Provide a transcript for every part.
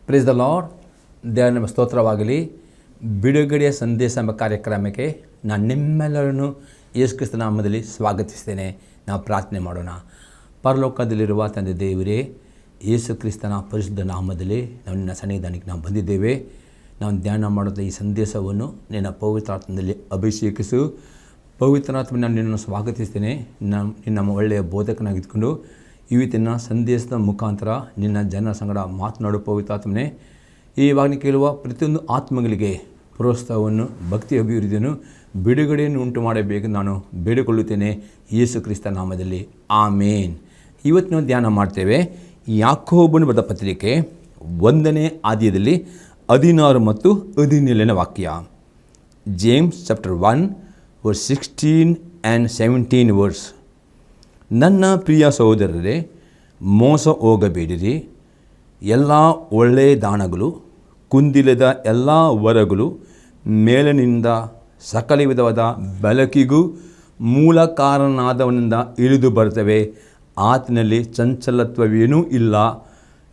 Praise the lord. ದೇವರ ಸ್ತೋತ್ರವಾಗಲಿ. ಬಿಡುಗಡೆಯ ಸಂದೇಶ ಎಂಬ ಕಾರ್ಯಕ್ರಮಕ್ಕೆ ನಾನು ನಿಮ್ಮೆಲ್ಲರನ್ನು ಯೇಸು ಕ್ರಿಸ್ತ ನಾಮದಲ್ಲಿ ಸ್ವಾಗತಿಸ್ತೇನೆ. ನಾವು ಪ್ರಾರ್ಥನೆ ಮಾಡೋಣ. ಪರಲೋಕದಲ್ಲಿರುವ ತಂದೆ ದೇವರೇ, ಯೇಸು ಕ್ರಿಸ್ತನ ಪರಿಶುದ್ಧ ನಾಮದಲ್ಲಿ ನಾವು ನಿನ್ನ ಸನ್ನಿಧಾನಕ್ಕೆ ನಾವು ಬಂದಿದ್ದೇವೆ. ನಾವು ಧ್ಯಾನ ಮಾಡುತ್ತ ಈ ಸಂದೇಶವನ್ನು ನಿನ್ನ ಪವಿತ್ರಾತ್ಮದಲ್ಲಿ ಅಭಿಷೇಕಿಸು. ಪವಿತ್ರಾತ್ಮ ನಾನು ನಿನ್ನನ್ನು ಸ್ವಾಗತಿಸ್ತೇನೆ. ನಿನ್ನ ಒಳ್ಳೆಯ ಬೋಧಕನಾಗಿದ್ಕೊಂಡು ಇವತ್ತಿನ ಸಂದೇಶದ ಮುಖಾಂತರ ನಿನ್ನ ಜನರ ಸಂಗಡ ಮಾತನಾಡುವ ಪವಿತ್ರಾತ್ಮನೇ, ಈವಾಗ ಕೇಳುವ ಪ್ರತಿಯೊಂದು ಆತ್ಮಗಳಿಗೆ ಪ್ರೋತ್ಸಾಹವನ್ನು, ಭಕ್ತಿ ಅಭಿವೃದ್ಧಿಯನ್ನು, ಬಿಡುಗಡೆಯನ್ನು ಉಂಟು ಮಾಡಬೇಕು ನಾನು ಬೇಡಿಕೊಳ್ಳುತ್ತೇನೆ ಯೇಸು ಕ್ರಿಸ್ತ ನಾಮದಲ್ಲಿ, ಆಮೇನ್. ಇವತ್ತು ನಾವು ಧ್ಯಾನ ಮಾಡ್ತೇವೆ ಯಾಕೋಬನ ಬರೆದ ಪತ್ರಿಕೆ 1ನೇ ಅಧ್ಯಾಯದಲ್ಲಿ 16 ಮತ್ತು 17ನೇ ವಾಕ್ಯ. James chapter 1 verse 16 and 17 verse. ನನ್ನ ಪ್ರಿಯ ಸಹೋದರರೇ, ಮೋಸ ಹೋಗಬೇಡಿರಿ. ಎಲ್ಲ ಒಳ್ಳೆಯ ದಾನಗಳು, ಕುಂದಿಲ್ಲದ ಎಲ್ಲ ವರಗಳು ಮೇಲಿನಿಂದ ಸಕಲ ವಿಧವಾದ ಬೆಳಕಿಗೂ ಮೂಲ ಕಾರಣನಾದವನಿಂದ ಇಳಿದು ಬರ್ತವೆ. ಆತನಲ್ಲಿ ಚಂಚಲತ್ವವೇನೂ ಇಲ್ಲ,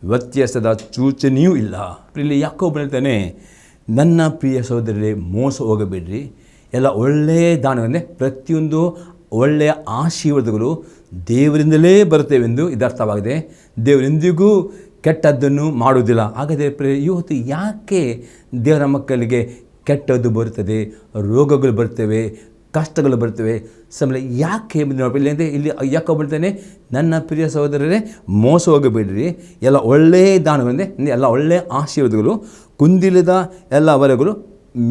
ವ್ಯತ್ಯಾಸದ ಸೂಚನೆಯೂ ಇಲ್ಲ. ಇಲ್ಲಿ ಯಾಕೋಬ ಹೇಳ್ತಾನೆ, ನನ್ನ ಪ್ರಿಯ ಸಹೋದರರೇ, ಮೋಸ ಹೋಗಬೇಡ್ರಿ. ಎಲ್ಲ ಒಳ್ಳೆಯ ದಾನಗಳಂದರೆ ಪ್ರತಿಯೊಂದು ಒಳ್ಳೆಯ ಆಶೀರ್ವಾದಗಳು ದೇವರಿಂದಲೇ ಬರುತ್ತೇವೆಂದು ಇದರ್ಥವಾಗಿದೆ. ದೇವರೆಂದಿಗೂ ಕೆಟ್ಟದ್ದನ್ನು ಮಾಡುವುದಿಲ್ಲ. ಹಾಗಾದರೆ ಇವತ್ತು ಯಾಕೆ ದೇವರ ಮಕ್ಕಳಿಗೆ ಕೆಟ್ಟದ್ದು ಬರುತ್ತದೆ, ರೋಗಗಳು ಬರ್ತವೆ, ಕಷ್ಟಗಳು ಬರ್ತವೆ, ಸಮಯ ಯಾಕೆ ಅಂದರೆ ಇಲ್ಲಿ ಯಾಕೆ ಹೇಳ್ತಾನೆ, ನನ್ನ ಪ್ರಿಯ ಸಹೋದರರೇ, ಮೋಸ ಹೋಗಬೇಡ್ರಿ. ಎಲ್ಲ ಒಳ್ಳೆಯ ದಾನಗಳಂದರೆ ಎಲ್ಲ ಒಳ್ಳೆಯ ಆಶೀರ್ವಾದಗಳು, ಕುಂದಿಲ್ಲದ ಎಲ್ಲ ವರಗಳು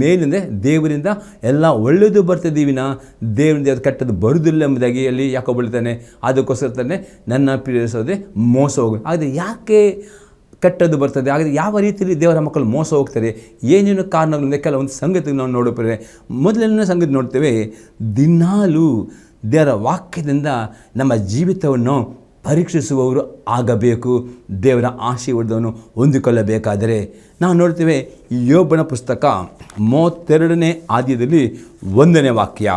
ಮೇಲಿಂದ ದೇವರಿಂದ ಎಲ್ಲ ಒಳ್ಳೆಯದು ಬರ್ತದೀವಿನ ದೇವರಿಂದ ಅದು ಕೆಟ್ಟದ್ದು ಬರುವುದಿಲ್ಲ ಎಂಬುದಾಗಿ ಅಲ್ಲಿ ಯಾಕೋ ಹೇಳ್ತಾನೆ. ಅದಕ್ಕೋಸ್ಕರ ತಾನೆ ನನ್ನ ಪ್ರಿಯ ಸಹೋದರರೇ, ಮೋಸ ಹೋಗಿ. ಆದರೆ ಯಾಕೆ ಕೆಟ್ಟದ್ದು ಬರ್ತದೆ? ಹಾಗಾದರೆ ಯಾವ ರೀತಿಯಲ್ಲಿ ದೇವರ ಮಕ್ಕಳು ಮೋಸ ಹೋಗ್ತಾರೆ, ಏನೇನು ಕಾರಣಗಳಿಂದ ಕೆಲವೊಂದು ಸಂಗತಿ ನಾವು ನೋಡೋಕೆ ಮೊದಲನೇ ಸಂಗತಿ ನೋಡ್ತೇವೆ. ದಿನಾಲೂ ದೇವರ ವಾಕ್ಯದಿಂದ ನಮ್ಮ ಜೀವಿತವನ್ನು ಪರೀಕ್ಷಿಸುವವರು ಆಗಬೇಕು. ದೇವರ ಆಶೀರ್ವಾದವನ್ನು ಹೊಂದಿಕೊಳ್ಳಬೇಕಾದರೆ ನಾವು ನೋಡ್ತೇವೆ ಯೋಬನ ಪುಸ್ತಕ 32ನೇ ಅಧ್ಯಾಯದಲ್ಲಿ 1ನೇ ವಾಕ್ಯ.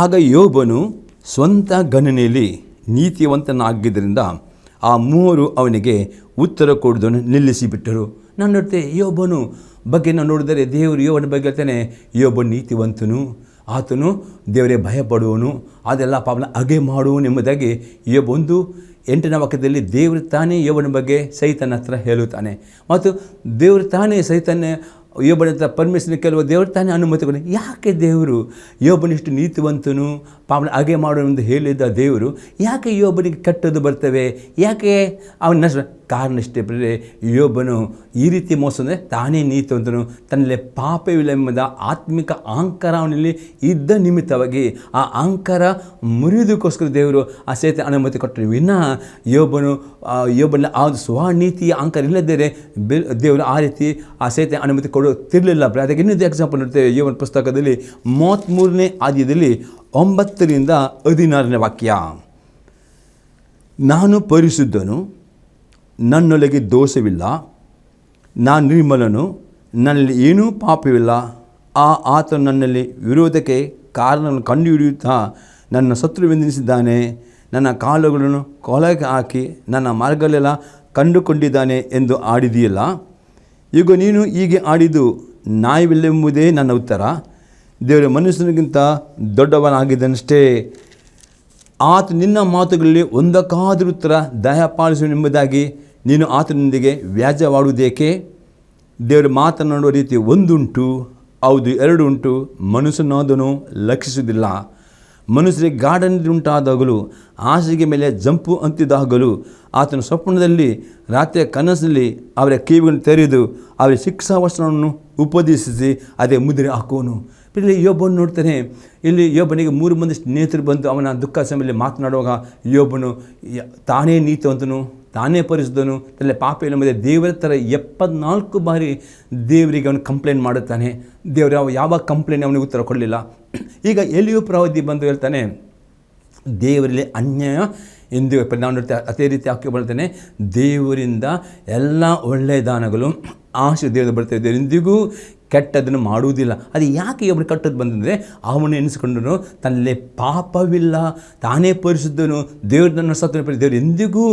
ಆಗ ಯೋಬನು ಸ್ವಂತ ಗಣನೆಯಲ್ಲಿ ನೀತಿವಂತನಾಗಿದ್ದರಿಂದ ಆ ಮೂವರು ಅವನಿಗೆ ಉತ್ತರ ಕೊಡುವುದನ್ನು ನಿಲ್ಲಿಸಿಬಿಟ್ಟರು. ನಾನು ನೋಡ್ತೇವೆ ಯೋಬನು ಬಗ್ಗೆ ನಾವು ನೋಡಿದರೆ, ದೇವರು ಯೋಬನ ಬಗ್ಗೆ ಹೇಳ್ತಾನೆ, ಯೋಬನು ನೀತಿವಂತನು, ಆತನು ದೇವರೇ ಭಯಪಡುವನು, ಅದೆಲ್ಲ ಪಾಪನ ಅಗೆ ಮಾಡುವನು ಎಂಬುದಾಗಿ ಯೋಬ 1:8ನೇ ವಾಕ್ಯದಲ್ಲಿ ದೇವರು ತಾನೇ ಯೋಬನ ಬಗ್ಗೆ ಸೈತನ ಹತ್ರ ಹೇಳುತ್ತಾನೆ. ಮತ್ತು ದೇವರು ತಾನೇ ಸೈತನ್ನೇ ಯೋಬನ ಹತ್ರ ಪರ್ಮಿಷನ್ ಕೆಲವು ದೇವರು ತಾನೇ ಅನುಮತಿಗಳು. ಯಾಕೆ ದೇವರು ಯೋಬನಿಷ್ಟು ನೀತಿವಂತನು, ಪಾಪನ ಹಾಗೆ ಮಾಡುವಂತ ಹೇಳಿದ ದೇವರು ಯಾಕೆ ಯೋಬನಿಗೆ ಕೆಟ್ಟದ್ದು ಬರ್ತವೆ? ಯಾಕೆ ಅವನ ಕಾರಣ ಇಷ್ಟೇ ಪ್ರಿಯರೇ, ಯೋಬನು ಈ ರೀತಿ ಮೋಸ ಅಂದರೆ ತಾನೇ ನೀತಿವಂತನು, ತನ್ನಲ್ಲಿ ಪಾಪವಿಲ್ಲ ಎಂಬುದ ಆತ್ಮಿಕ ಅಹಂಕಾರ ಅವನಲ್ಲಿ ಇದ್ದ ನಿಮಿತ್ತವಾಗಿ ಆ ಅಹಂಕಾರ ಮುರಿಯೋದಕ್ಕೋಸ್ಕರ ದೇವರು ಆ ಸೈತ ಅನುಮತಿ ಕೊಟ್ಟರು. ವಿನಃ ಯೋಬನ ಆ ಸ್ವನೀತಿಯ ಅಹಂಕಾರ ಇಲ್ಲದೇ ದೇವರು ಆ ರೀತಿ ಆ ಸೈತ ಅನುಮತಿ ಕೊಡುತ್ತಿರಲಿಲ್ಲ. ಅದಕ್ಕೆ ಇನ್ನೊಂದು ಎಕ್ಸಾಂಪಲ್ ನೋಡ್ತೇವೆ. ಯೋಬನ ಪುಸ್ತಕದಲ್ಲಿ 33ನೇ ಅಧ್ಯಾಯದಲ್ಲಿ 9ರಿಂದ 16ನೇ ವಾಕ್ಯ. ನಾನು ಪರಿಶುದ್ಧನು, ನನ್ನೊಳಗೆ ದೋಷವಿಲ್ಲ, ನಾನು ನಿರ್ಮಲನು, ನನ್ನಲ್ಲಿ ಏನೂ ಪಾಪವಿಲ್ಲ. ಆತನು ನನ್ನಲ್ಲಿ ವಿರೋಧಕ್ಕೆ ಕಾರಣವನ್ನು ಕಂಡುಹಿಡಿಯುತ್ತಾ ನನ್ನ ಶತ್ರುವೆಂದೆನಿಸಿದ್ದಾನೆ. ನನ್ನ ಕಾಲುಗಳನ್ನು ಕೊಳಗೆ ಹಾಕಿ ನನ್ನ ಮಾರ್ಗಗಳೆಲ್ಲ ಕಂಡುಕೊಂಡಿದ್ದಾನೆ ಎಂದು ಆಡಿದೆಯಲ್ಲ. ಈಗ ನೀನು ಹೀಗೆ ಆಡಿದ್ದು ನ್ಯಾಯವಿಲ್ಲೆಂಬುದೇ ನನ್ನ ಉತ್ತರ. ದೇವರ ಮನುಷ್ಯನಿಗಿಂತ ದೊಡ್ಡವನಾಗಿದ್ದನಷ್ಟೇ. ಆತ ನಿನ್ನ ಮಾತುಗಳಲ್ಲಿ ಒಂದಕ್ಕಾದರೂ ಉತ್ತರ ದಯಪಾಲಿಸುವೆಂಬುದಾಗಿ ನೀನು ಆತನೊಂದಿಗೆ ವ್ಯಾಜ್ಯವಾಡುವುದೇಕೆ? ದೇವರು ಮಾತನಾಡುವ ರೀತಿ ಒಂದುಂಟು, ಹೌದು ಎರಡು ಉಂಟು. ಮನುಷ್ಯನಾದನು ಲಕ್ಷಿಸುವುದಿಲ್ಲ. ಮನುಷ್ಯರಿಗೆ ಗಾಢನಿದ್ರೆ ಉಂಟಾದಾಗಲೂ, ಹಾಸಿಗೆ ಮೇಲೆ ಜಂಪು ಅಂತಿದ್ದಾಗಲೂ, ಆತನ ಸ್ವಪ್ನದಲ್ಲಿ ರಾತ್ರಿಯ ಕನಸಿನಲ್ಲಿ ಅವರ ಕಿವಿಗಳನ್ನು ತೆರೆದು ಅವರ ಶಿಕ್ಷಾವಚನವನ್ನು ಉಪದೇಶಿಸಿ ಅದೇ ಮುದ್ರೆ ಹಾಕುವನು. ಇಲ್ಲಿ ಯೋಬನು ನೋಡ್ತಾನೆ. ಇಲ್ಲಿ ಯೋಬನಿಗೆ 3 ಮಂದಿ ಸ್ನೇಹಿತರು ಬಂದು ಅವನ ದುಃಖ ಸಮಯದಲ್ಲಿ ಮಾತನಾಡುವಾಗ ಯೋಬನು ತಾನೇ ನೀತಿವಂತನು, ತಾನೇ ಪರಿಶುದ್ಧನು, ತನ್ನ ಪಾಪ ಇಲ್ಲ ದೇವರ ಥರ 74 ಬಾರಿ ದೇವರಿಗೆ ಅವನು ಕಂಪ್ಲೇಂಟ್ ಮಾಡುತ್ತಾನೆ. ದೇವರು ಯಾವ ಕಂಪ್ಲೇಂಟ್ ಅವನಿಗೆ ಉತ್ತರ ಕೊಡಲಿಲ್ಲ. ಈಗ ಎಲಿಯು ಪ್ರವಾದಿ ಬಂದು ಹೇಳ್ತಾನೆ, ದೇವರಲ್ಲಿ ಅನ್ಯಾಯ ಎಂದು ನಾನು ಅದೇ ರೀತಿ ಹಾಕಿ ಬರ್ತೇನೆ. ದೇವರಿಂದ ಎಲ್ಲ ಒಳ್ಳೆಯ ದಾನಗಳು ಆಶೀರ್ವಾದ ಬರ್ತದೆ, ದೇವರು ಎಂದಿಗೂ ಕೆಟ್ಟದನ್ನು ಮಾಡುವುದಿಲ್ಲ. ಅದು ಯಾಕೆ ಒಬ್ಬರು ಕೆಟ್ಟದ್ದು ಬಂದಂದರೆ ಅವನು ಎನಿಸಿಕೊಂಡನು ತನ್ನಲ್ಲಿ ಪಾಪವಿಲ್ಲ, ತಾನೇ ಪರಿಶುದ್ಧನು, ದೇವರನ್ನು ಸತ್ವ. ದೇವರು ಎಂದಿಗೂ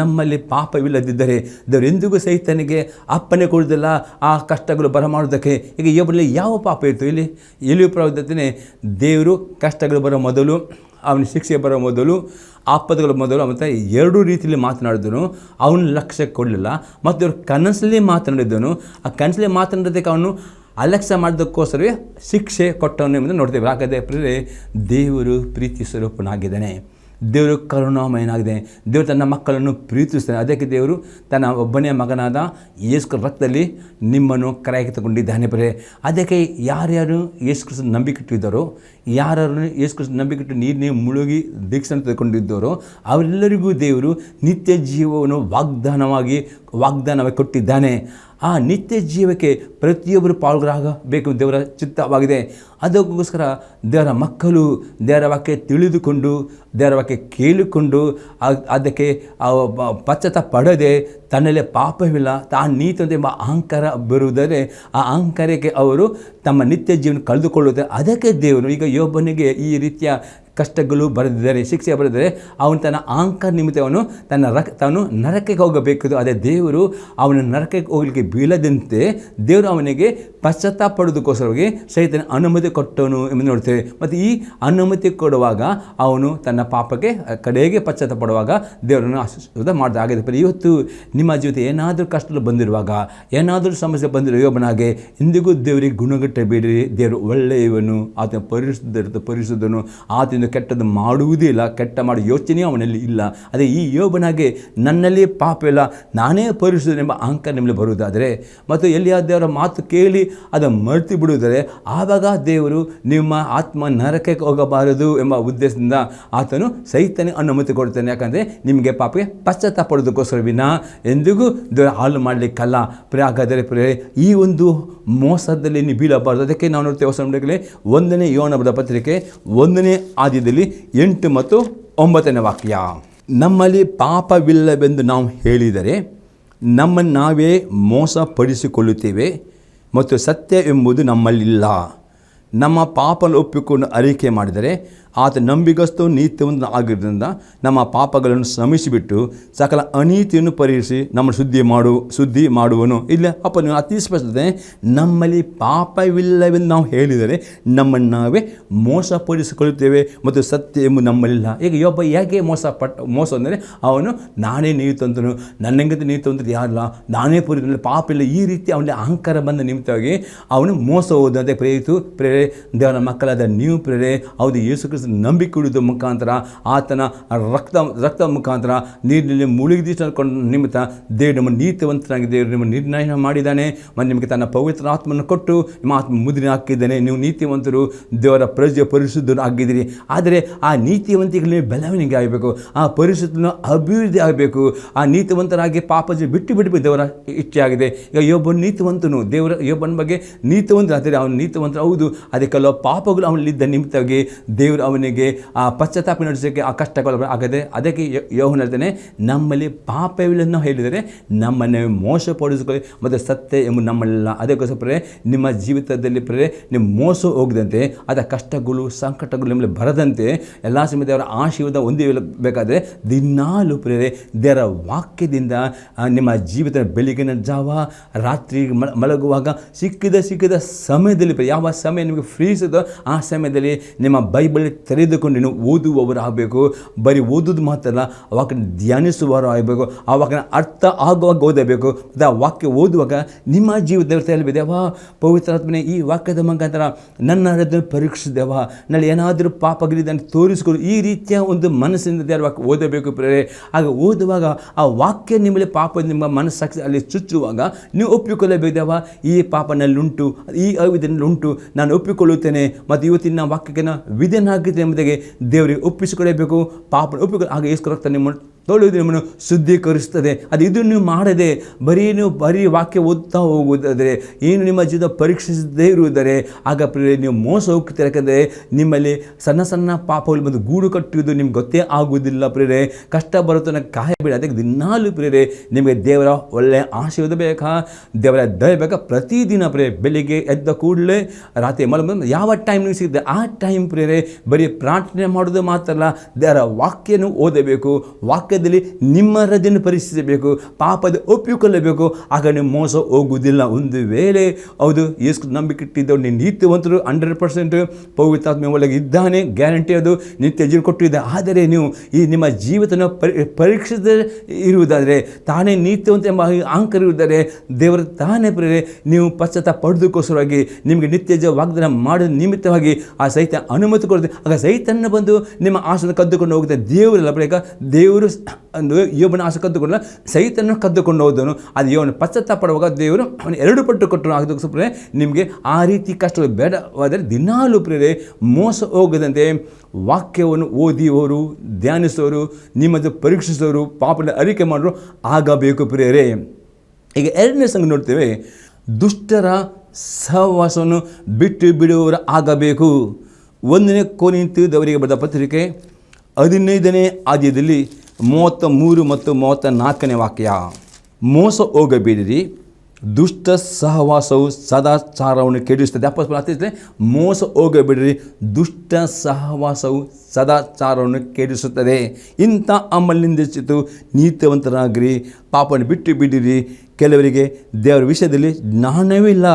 ನಮ್ಮಲ್ಲಿ ಪಾಪವಿಲ್ಲದಿದ್ದರೆ ದೇವರು ಎಂದಿಗೂ ಸೈತನಿಗೆ ಅಪ್ಪನೆ ಕೊಡುವುದಿಲ್ಲ ಆ ಕಷ್ಟಗಳು ಬರಮಾಡುವುದಕ್ಕೆ. ಈಗ ಒಬ್ಬರಲ್ಲಿ ಯಾವ ಪಾಪ ಇತ್ತು? ಇಲ್ಲಿ ಎಲ್ಲಿಯೂ ಪ್ರವರ್ತನೆ ದೇವರು ಕಷ್ಟಗಳು ಬರೋ ಮೊದಲು, ಅವನ ಶಿಕ್ಷೆ ಬರೋ ಮೊದಲು, ಆಪತ್ತುಗಳ ಮೊದಲು ಮತ್ತು ಎರಡೂ ರೀತಿಯಲ್ಲಿ ಮಾತನಾಡಿದನು. ಅವನು ಲಕ್ಷ್ಯ ಕೊಡಲಿಲ್ಲ. ಮತ್ತು ಅವ್ರ ಕನಸಲ್ಲಿ ಮಾತನಾಡಿದ್ದನು. ಆ ಕನಸಲ್ಲಿ ಮಾತನಾಡೋದಕ್ಕೆ ಅವನು ಅಲಕ್ಷ್ಯ ಮಾಡೋದಕ್ಕೋಸ್ಕರವೇ ಶಿಕ್ಷೆ ಕೊಟ್ಟವನು ಎಂಬುದನ್ನು ನೋಡ್ತೇವೆ. ಹಾಗಾದರೆ ಪ್ರಿಯರೇ, ದೇವರು ಪ್ರೀತಿ ಸ್ವರೂಪನಾಗಿದ್ದಾನೆ, ದೇವರು ಕರುಣಾಮಯನಾಗಿದೆ, ದೇವರು ತನ್ನ ಮಕ್ಕಳನ್ನು ಪ್ರೀತಿಸ್ತಾನೆ. ಅದಕ್ಕೆ ದೇವರು ತನ್ನ ಒಬ್ಬನೇ ಮಗನಾದ ಯೇಸು ರಕ್ತದಲ್ಲಿ ನಿಮ್ಮನ್ನು ಕರೆಯಾಗಿ ತಗೊಂಡಿದ್ದಾನೆ. ಬರೇ ಅದಕ್ಕೆ ಯಾರ್ಯಾರು ಯೇಸು ಕ್ರಿಸ್ತನ ನಂಬಿಕೆ ಇಟ್ಟಿದ್ದಾರೋ, ಯಾರು ಯೇಸು ಕ್ರಿಸ್ತನ ನಂಬಿಕೆ ಇಟ್ಟು ನೀರು ಮುಳುಗಿ ದೀಕ್ಷೆಯನ್ನು ತೆಗೆದುಕೊಂಡಿದ್ದಾರೋ ಅವರೆಲ್ಲರಿಗೂ ದೇವರು ನಿತ್ಯ ಜೀವವನ್ನು ವಾಗ್ದಾನವಾಗಿ ಕೊಟ್ಟಿದ್ದಾನೆ. ಆ ನಿತ್ಯ ಜೀವಕ್ಕೆ ಪ್ರತಿಯೊಬ್ಬರು ಪಾಲ್ಗೊಳ್ಳಬೇಕು ದೇವರ ಚಿತ್ತವಾಗಿದೆ. ಅದಕ್ಕೋಸ್ಕರ ದೇವರ ಮಕ್ಕಳು ದೇವರ ವಾಕ್ಯ ತಿಳಿದುಕೊಂಡು, ದೇವರ ವಾಕ್ಯ ಕೇಳಿಕೊಂಡು, ಅದಕ್ಕೆ ಪಶ್ಚಾತ್ತಾಪ ಪಡದೆ ತನ್ನಲ್ಲೇ ಪಾಪವಿಲ್ಲ, ತಾನು ನೀತಿ ಎಂಬ ಅಹಂಕಾರ ಬರುವುದರೆ ಆ ಅಹಂಕಾರಕ್ಕೆ ಅವರು ತಮ್ಮ ನಿತ್ಯ ಜೀವನ ಕಳೆದುಕೊಳ್ಳುತ್ತಾರೆ. ಅದಕ್ಕೆ ದೇವರು ಈಗ ಯೋಬನಿಗೆ ಈ ರೀತಿಯ ಕಷ್ಟಗಳು ಬರೆದಿದ್ದಾರೆ, ಶಿಕ್ಷೆ ಬರೆದಿದ್ದಾರೆ. ಅವನು ತನ್ನ ಅಹಂಕಾರ ನಿಮಿತ್ತ ತಾನು ನರಕಕ್ಕೆ ಹೋಗಬೇಕು. ಅದೇ ದೇವರು ಅವನ ನರಕಕ್ಕೆ ಹೋಗಲಿಕ್ಕೆ ಬೀಳದಂತೆ ದೇವರು ಅವನಿಗೆ ಪಶ್ಚಾತ್ತಾಪ ಪಡೋದಕ್ಕೋಸ್ಕರವಾಗಿ ಸೈತನ ಅನುಮತಿ ಕೊಟ್ಟವನು ಎಂದು ನೋಡ್ತೇವೆ. ಮತ್ತು ಈ ಅನುಮತಿ ಕೊಡುವಾಗ ಅವನು ತನ್ನ ಪಾಪಕ್ಕೆ ಕಡೆಗೆ ಪಶ್ಚಾತ್ತಾಪ ಪಡುವಾಗ ದೇವರನ್ನು ಆಶೀರ್ವಾದ ಮಾಡಿದ. ಹಾಗೆ ಇವತ್ತು ನಿಮ್ಮ ಜೊತೆ ಏನಾದರೂ ಕಷ್ಟಗಳು ಬಂದಿರುವಾಗ, ಏನಾದರೂ ಸಮಸ್ಯೆ ಬಂದಿರೋ ಯೋಬನಾಗೆ ಇಂದಿಗೂ ದೇವರಿಗೆ ಗುಣಗಟ್ಟಬೇಡಿರಿ. ದೇವರು ಒಳ್ಳೆಯವನು, ಆತನ ಪರಿಶುದ್ಧನು, ಆತನ ಕೆಟ್ಟದ್ದು ಮಾಡುವುದೇ ಇಲ್ಲ, ಕೆಟ್ಟ ಮಾಡೋ ಯೋಚನೆ ಅವನಲ್ಲಿ ಇಲ್ಲ. ಅದೇ ಈ ಯೋಬನಾಗೆ ನನ್ನಲ್ಲಿ ಪಾಪ ಇಲ್ಲ, ನಾನೇ ಪರಿಶುದ್ಧನೆಂಬ ಅಹಂಕಾರ ನಿಮ್ಮಲ್ಲಿ ಬರುವುದಾದರೆ ಮತ್ತು ಎಲ್ಲಿಯ ದೇವರ ಮಾತು ಕೇಳಿ ಅದನ್ನು ಮರೆತು ಬಿಡುವುದರೆ ಆವಾಗ ದೇವರು ನಿಮ್ಮ ಆತ್ಮ ನರಕಕ್ಕೆ ಹೋಗಬಾರದು ಎಂಬ ಉದ್ದೇಶದಿಂದ ಆತನು ಸೈತನಿಗೆ ಅನುಮತಿ ಕೊಡ್ತಾನೆ. ಯಾಕಂದರೆ ನಿಮಗೆ ಪಾಪಕ್ಕೆ ಪಶ್ಚಾತ್ತಾಪ ಪಡೋದಕ್ಕೋಸ್ಕರ ವಿನಾ ಎಂದಿಗೂ ದೇವರ ಹಾಳು ಮಾಡಲಿಕ್ಕಲ್ಲ. ಹಾಗಾದರೆ ಈ ಒಂದು ಮೋಸದಲ್ಲಿ ನೀವು ಬೀಳಬಾರದು. ಅದಕ್ಕೆ ನಾವು ನೋಡ್ತೇವೆ ಹೊಸ ನಂಬಿಕೆಯಲ್ಲಿ 1ನೇ ಯೋಹನ ಬರೆದ ಪತ್ರಿಕೆ 1ನೇ ಆದ್ಯದಲ್ಲಿ 8 ಮತ್ತು 9ನೇ ವಾಕ್ಯ. ನಮ್ಮಲ್ಲಿ ಪಾಪವಿಲ್ಲವೆಂದು ನಾವು ಹೇಳಿದರೆ ನಮ್ಮನ್ನು ನಾವೇ ಮೋಸಪಡಿಸಿಕೊಳ್ಳುತ್ತೇವೆ ಮತ್ತು ಸತ್ಯ ಎಂಬುದು ನಮ್ಮಲ್ಲಿಲ್ಲ. ನಮ್ಮ ಪಾಪವನ್ನು ಒಪ್ಪಿಕೊಂಡು ಅರಿಕೆ ಮಾಡಿದರೆ ಆತ ನಂಬಿಗಸ್ತು ನೀತಿವಂತ ಆಗಿದ್ದರಿಂದ ನಮ್ಮ ಪಾಪಗಳನ್ನು ಶ್ರಮಿಸಿಬಿಟ್ಟು ಸಕಲ ಅನೀತಿಯನ್ನು ಪರಿಹರಿಸಿ ನಮ್ಮನ್ನು ಶುದ್ಧಿ ಮಾಡುವನು. ಇಲ್ಲ ಅಪ್ಪ ನೀವು ಅತಿ ಸ್ಪಷ್ಟತೆ, ನಮ್ಮಲ್ಲಿ ಪಾಪವಿಲ್ಲವೆಂದು ನಾವು ಹೇಳಿದರೆ ನಮ್ಮನ್ನು ನಾವೇ ಮೋಸಪಡಿಸಿಕೊಳ್ಳುತ್ತೇವೆ ಮತ್ತು ಸತ್ಯ ಎಂಬುದು ನಮ್ಮಲ್ಲಿಲ್ಲ. ಈಗ ಒಬ್ಬ ಹೇಗೆ ಮೋಸ ಅಂದರೆ ಅವನು ನಾನೇ ನೀತಿವಂತನು, ನನ್ನಂಗಿಂತ ನೀತಿವಂತರು ಯಾರಿಲ್ಲ, ನಾನೇ ಪೂರಿತ, ಪಾಪ ಇಲ್ಲ, ಈ ರೀತಿ ಅವನಲ್ಲಿ ಅಹಂಕಾರ ಬಂದ ನಿಮಿತ್ತವಾಗಿ ಅವನು ಮೋಸ ಹೋದಂತೆ ಪ್ರೇರೆ ದೇವರ ಮಕ್ಕಳಾದ ನೀವು ಪ್ರೇರೆ ಹೌದು ಯೇಸು ಕ್ರಿಸ್ತ ನಂಬಿಕೆ ಇಡುವುದರ ಮುಖಾಂತರ ಆತನ ರಕ್ತ ಮುಖಾಂತರ ನೀರಿನಲ್ಲಿ ಮುಳುಗಿಕೊಂಡ ನಿಮಿತ್ತ ದೇವರು ನಮ್ಮ ನೀತಿವಂತನಾಗಿ ದೇವರು ನಿಮ್ಮ ನಿರ್ಣಯ ಮಾಡಿದ್ದಾನೆ. ಮತ್ತು ನಿಮಗೆ ತನ್ನ ಪವಿತ್ರ ಆತ್ಮನ್ನು ಕೊಟ್ಟು ನಿಮ್ಮ ಆತ್ಮ ಮುದ್ರಿನ ಹಾಕಿದ್ದಾನೆ. ನೀವು ನೀತಿವಂತರು, ದೇವರ ಪರಿಶುದ್ಧರು ಆಗಿದ್ದೀರಿ. ಆದರೆ ಆ ನೀತಿವಂತಿಗೆ ಬೆಳವಣಿಗೆ ಆಗಬೇಕು, ಆ ಪರಿಶುದ್ಧನ ಅಭಿವೃದ್ಧಿ ಆಗಬೇಕು. ಆ ನೀತಿವಂತರಾಗಿ ಪಾಪ ಬಿಟ್ಟು ದೇವರ ಇಚ್ಛೆ ಆಗಿದೆ. ಈಗ ಯೋಬನು ನೀತಿವಂತನು, ಯೋಬನ ಬಗ್ಗೆ ನೀತಿವಂತ ಆದರೆ ಅವನು ನೀತಿವಂತ ಹೌದು. ಅದಕ್ಕೆಲ್ಲ ಪಾಪಗಳು ಅವನಲ್ಲಿದ್ದ ನಿಮಿತ್ತವಾಗಿ ದೇವರು ಅವನಿಗೆ ಆ ಪಶ್ಚಾತ್ತಾಪ ನಡೆಸೋಕ್ಕೆ ಆ ಕಷ್ಟಗಳು ಆಗದೆ. ಅದಕ್ಕೆ ಯೋಹನ ಹೇಳ್ತಾನೆ, ನಮ್ಮಲ್ಲಿ ಪಾಪವಿಲ್ಲನ್ನು ಹೇಳಿದರೆ ನಮ್ಮನ್ನೇ ಮೋಸಪಡಿಸಿಕೊಳ್ಳಿ ಮತ್ತು ಸತ್ಯ ಎಂಬುದು ನಮ್ಮಲ್ಲ. ಅದಕ್ಕೋಸ್ಕರ ನಿಮ್ಮ ಜೀವಿತದಲ್ಲಿ ನಿಮ್ಮ ಮೋಸ ಹೋಗದಂತೆ, ಅದ ಕಷ್ಟಗಳು ಸಂಕಟಗಳು ನಿಮ್ಮಲ್ಲಿ ಬರದಂತೆ ಎಲ್ಲ ಸಮಯದ ಅವರ ಆಶೀರ್ವಾದ ಹೊಂದಿಬೇಕಾದ್ರೆ ದಿನಾಲು ದೇವರ ವಾಕ್ಯದಿಂದ ನಿಮ್ಮ ಜೀವಿತ ಬೆಳಗಿನ ಜಾವ ರಾತ್ರಿ ಮಲಗುವಾಗ ಸಿಕ್ಕಿದ ಸಮಯದಲ್ಲಿ ಯಾವ ಸಮಯ ನಿಮಗೆ ಫ್ರೀ ಸಿಗುತ್ತೋ ಆ ಸಮಯದಲ್ಲಿ ನಿಮ್ಮ ಬೈಬಲ್ ತೆರೆದುಕೊಂಡು ನೀವು ಓದುವವರಾಗಬೇಕು. ಬರೀ ಓದೋದು ಮಾತ್ರ ಅಲ್ಲ, ವಾಕ್ಯ ಧ್ಯಾನಿಸುವವರು ಆಗಬೇಕು. ಆ ವಾಕ್ಯನ ಅರ್ಥ ಆಗುವಾಗ ಓದಬೇಕು. ಆ ವಾಕ್ಯ ಓದುವಾಗ ನಿಮ್ಮ ಜೀವಿತದಲ್ಲಿ ದೇವಾ ಪವಿತ್ರಾತ್ಮನೆ ಈ ವಾಕ್ಯದ ಮುಖಾಂತರ ನನ್ನ ಹೃದಯವನ್ನು ಪರೀಕ್ಷಿಸಿದೇವ, ನಲ್ಲಿ ಏನಾದರೂ ಪಾಪಗಳಿದ್ದ ತೋರಿಸಿಕೊಂಡು ಈ ರೀತಿಯ ಒಂದು ಮನಸ್ಸಿನಿಂದ ದೇವರ ವಾಕ್ಯ ಓದಬೇಕು ಪ್ರೇರೆ. ಆಗ ಓದುವಾಗ ಆ ವಾಕ್ಯ ನಿಮ್ಮಲ್ಲಿ ಪಾಪ ನಿಮ್ಮ ಮನಸ್ಸಾಕ್ಷಿ ಅಲ್ಲಿ ಚುಚ್ಚುವಾಗ ನೀವು ಒಪ್ಪಿಕೊಳ್ಳಬೇಕು. ದೇವ ಈ ಪಾಪನಲ್ಲುಂಟು, ಈ ಅವಿಧನಲ್ಲುಂಟು, ನಾನು ಒಪ್ಪಿಕೊಳ್ಳುತ್ತೇನೆ ಮತ್ತು ಇವತ್ತಿನ ವಾಕ್ಯಕ್ಕೆ ವಿಧೇಯನಾಗಿದ್ದೇನೆ ಎಂಬುದಾಗಿ ದೇವರಿಗೆ ಒಪ್ಪಿಸಿಕೊಳ್ಳಬೇಕು. ಪಾಪನ ಒಪ್ಪಿಕೊಳ್ಳ ಆಗ ಯೇಸು ರಕ್ತ ನಿಮ್ಮನ್ನು ತೊಳೆದು ನಿಮ್ಮನ್ನು ಶುದ್ಧೀಕರಿಸ್ತದೆ. ಅದು ಇದು ನೀವು ಮಾಡದೆ ಬರೀ ವಾಕ್ಯ ಓದ್ತಾ ಹೋಗುವುದಾದರೆ, ಏನು ನಿಮ್ಮ ಜೀವನ ಪರೀಕ್ಷಿಸದೇ ಇರುವುದರೆ ಆಗ ಪ್ರಿಯರೇ ನೀವು ಮೋಸ ಹೋಗ್ತೀರ. ಯಾಕಂದರೆ ನಿಮ್ಮಲ್ಲಿ ಸಣ್ಣ ಸಣ್ಣ ಪಾಪಗಳು ಬಂದು ಗೂಡು ಕಟ್ಟುವುದು ನಿಮ್ಗೆ ಗೊತ್ತೇ ಆಗುವುದಿಲ್ಲ ಪ್ರಿಯರೇ. ಕಷ್ಟ ಬರುತ್ತೋ ಕಾಯಬೇಡಿ. ಅದಕ್ಕೆ ದಿನಾಲು ಪ್ರಿಯರೇ ನಿಮಗೆ ದೇವರ ಒಳ್ಳೆಯ ಆಶೀರ್ವಾದ ಬೇಕಾ, ದೇವರ ದಯ ಬೇಕಾ? ಪ್ರತಿದಿನ ಪ್ರಿಯರೇ ಬೆಳಿಗ್ಗೆ ಎದ್ದ ಕೂಡಲೇ ರಾತ್ರಿ ಯಾವ ಟೈಮ್ ನಿಮಗೆ ಸಿಗುತ್ತೆ ಆ ಟೈಮ್ ಪ್ರಿಯರೇ ಬರೀ ಪ್ರಾರ್ಥನೆ ಮಾಡೋದು ಮಾತ್ರ ಅಲ್ಲ, ದೇವರ ವಾಕ್ಯನೂ ಓದಬೇಕು, ವಾಕ್ಯದಲ್ಲಿ ನಿಮ್ಮ ಹೃದಯವನ್ನು ಪರೀಕ್ಷಿಸಬೇಕು, ಪಾಪದ ಒಪ್ಪಿಕೊಳ್ಳಬೇಕು. ಆಗ ನೀವು ಮೋಸ ಹೋಗುವುದಿಲ್ಲ. ಒಂದು ವೇಳೆ ಹೌದು ಯೇಸು ನಂಬಿಕೆ ಇಟ್ಟಿದ್ದವರು ನೀವು ನೀತಿವಂತರು 100% ಪವಿತ್ರಾತ್ಮ ಒಳಗೆ ಇದ್ದಾನೆ, ಗ್ಯಾರಂಟಿ, ಅದು ನಿತ್ಯ ಜೀವನ ಕೊಟ್ಟಿದೆ. ಆದರೆ ನೀವು ಈ ನಿಮ್ಮ ಜೀವಿತನ ಪರೀಕ್ಷಿಸದೇ ಇರುವುದಾದರೆ, ತಾನೇ ನೀತಿವಂತ ಎಂಬ ಅಹಂಕಾರ ಇರುವುದಾದರೆ, ದೇವರು ತಾನೇ ಪ್ರೇರೆ ನೀವು ಪಶ್ಚಾತ್ತಾಪ ಪಡೆದಕ್ಕೋಸ್ಕರವಾಗಿ ನಿಮಗೆ ನಿತ್ಯ ಜೀವ ವಾಗ್ದಾನ ಮಾಡಿದ ನಿಮಿತ್ತವಾಗಿ ಆ ಸೈತಾನ ಅನುಮತಿ ಕೊಡುತ್ತೆ. ಆಗ ಸೈತಾನ ಬಂದು ನಿಮ್ಮ ಆಸೆಯನ್ನು ಕದ್ದುಕೊಂಡು ಹೋಗುತ್ತೆ. ದೇವರಲ್ಲ ಪ್ರೇಕ, ದೇವರು ಯೋಬನ ಆಸೆ ಕದ್ದುಕೊಂಡ ಸೈತಾನ ಕದ್ದುಕೊಂಡು ಹೋದನು. ಅದು ಯೋಬನ ಪಶ್ಚಾತ್ತಾಪ ಪಡುವಾಗ ದೇವರು ಅವನು 2 ಪಟ್ಟು ಕೊಟ್ಟರು. ಅದಕ್ಕೆ ಪ್ರೇರೆ ನಿಮಗೆ ಆ ರೀತಿ ಕಷ್ಟಗಳು ಬೇಡವಾದರೆ ದಿನಾಲು ಪ್ರೇರೆ ಮೋಸ ಹೋಗದಂತೆ ವಾಕ್ಯವನ್ನು ಓದಿಯವರು, ಧ್ಯಾನಿಸೋರು, ನಿಮ್ಮದು ಪರೀಕ್ಷಿಸೋರು, ಪಾಪದ ಅರಿಕೆ ಮಾಡೋರು ಆಗಬೇಕು ಪ್ರಿಯರೇ. ಈಗ 2ನೇ ಸಂಘ ನೋಡ್ತೇವೆ, ದುಷ್ಟರ ಸಹವಾಸವನ್ನು ಬಿಟ್ಟು ಬಿಡುವವರ ಆಗಬೇಕು. 1ನೇ ಕೊರಿಂಥದವರಿಗೆ ಬರೆದ ಪತ್ರಿಕೆ 15ನೇ ಅಧ್ಯಾಯದಲ್ಲಿ 33 ಮತ್ತು 34ನೇ ವಾಕ್ಯ, ಮೋಸ ಹೋಗಬೇಡಿರಿ, ದುಷ್ಟ ಸಹವಾಸವು ಸದಾಚಾರವನ್ನು ಕೆಡಿಸುತ್ತದೆ. ಅಪೊಸ್ತಲರು ಮೋಸ ಹೋಗಬೇಡಿರಿ, ದುಷ್ಟ ಸಹವಾಸವು ಸದಾಚಾರವನ್ನು ಕೆಡಿಸುತ್ತದೆ. ಇಂಥ ಅಮಲಿನಿಂದ ಹೆಚ್ಚಿತು ನೀತಿವಂತರಾಗಿರಿ, ಪಾಪವನ್ನು ಬಿಟ್ಟು ಬಿಡಿರಿ. ಕೆಲವರಿಗೆ ದೇವರ ವಿಷಯದಲ್ಲಿ ಜ್ಞಾನವಿಲ್ಲ,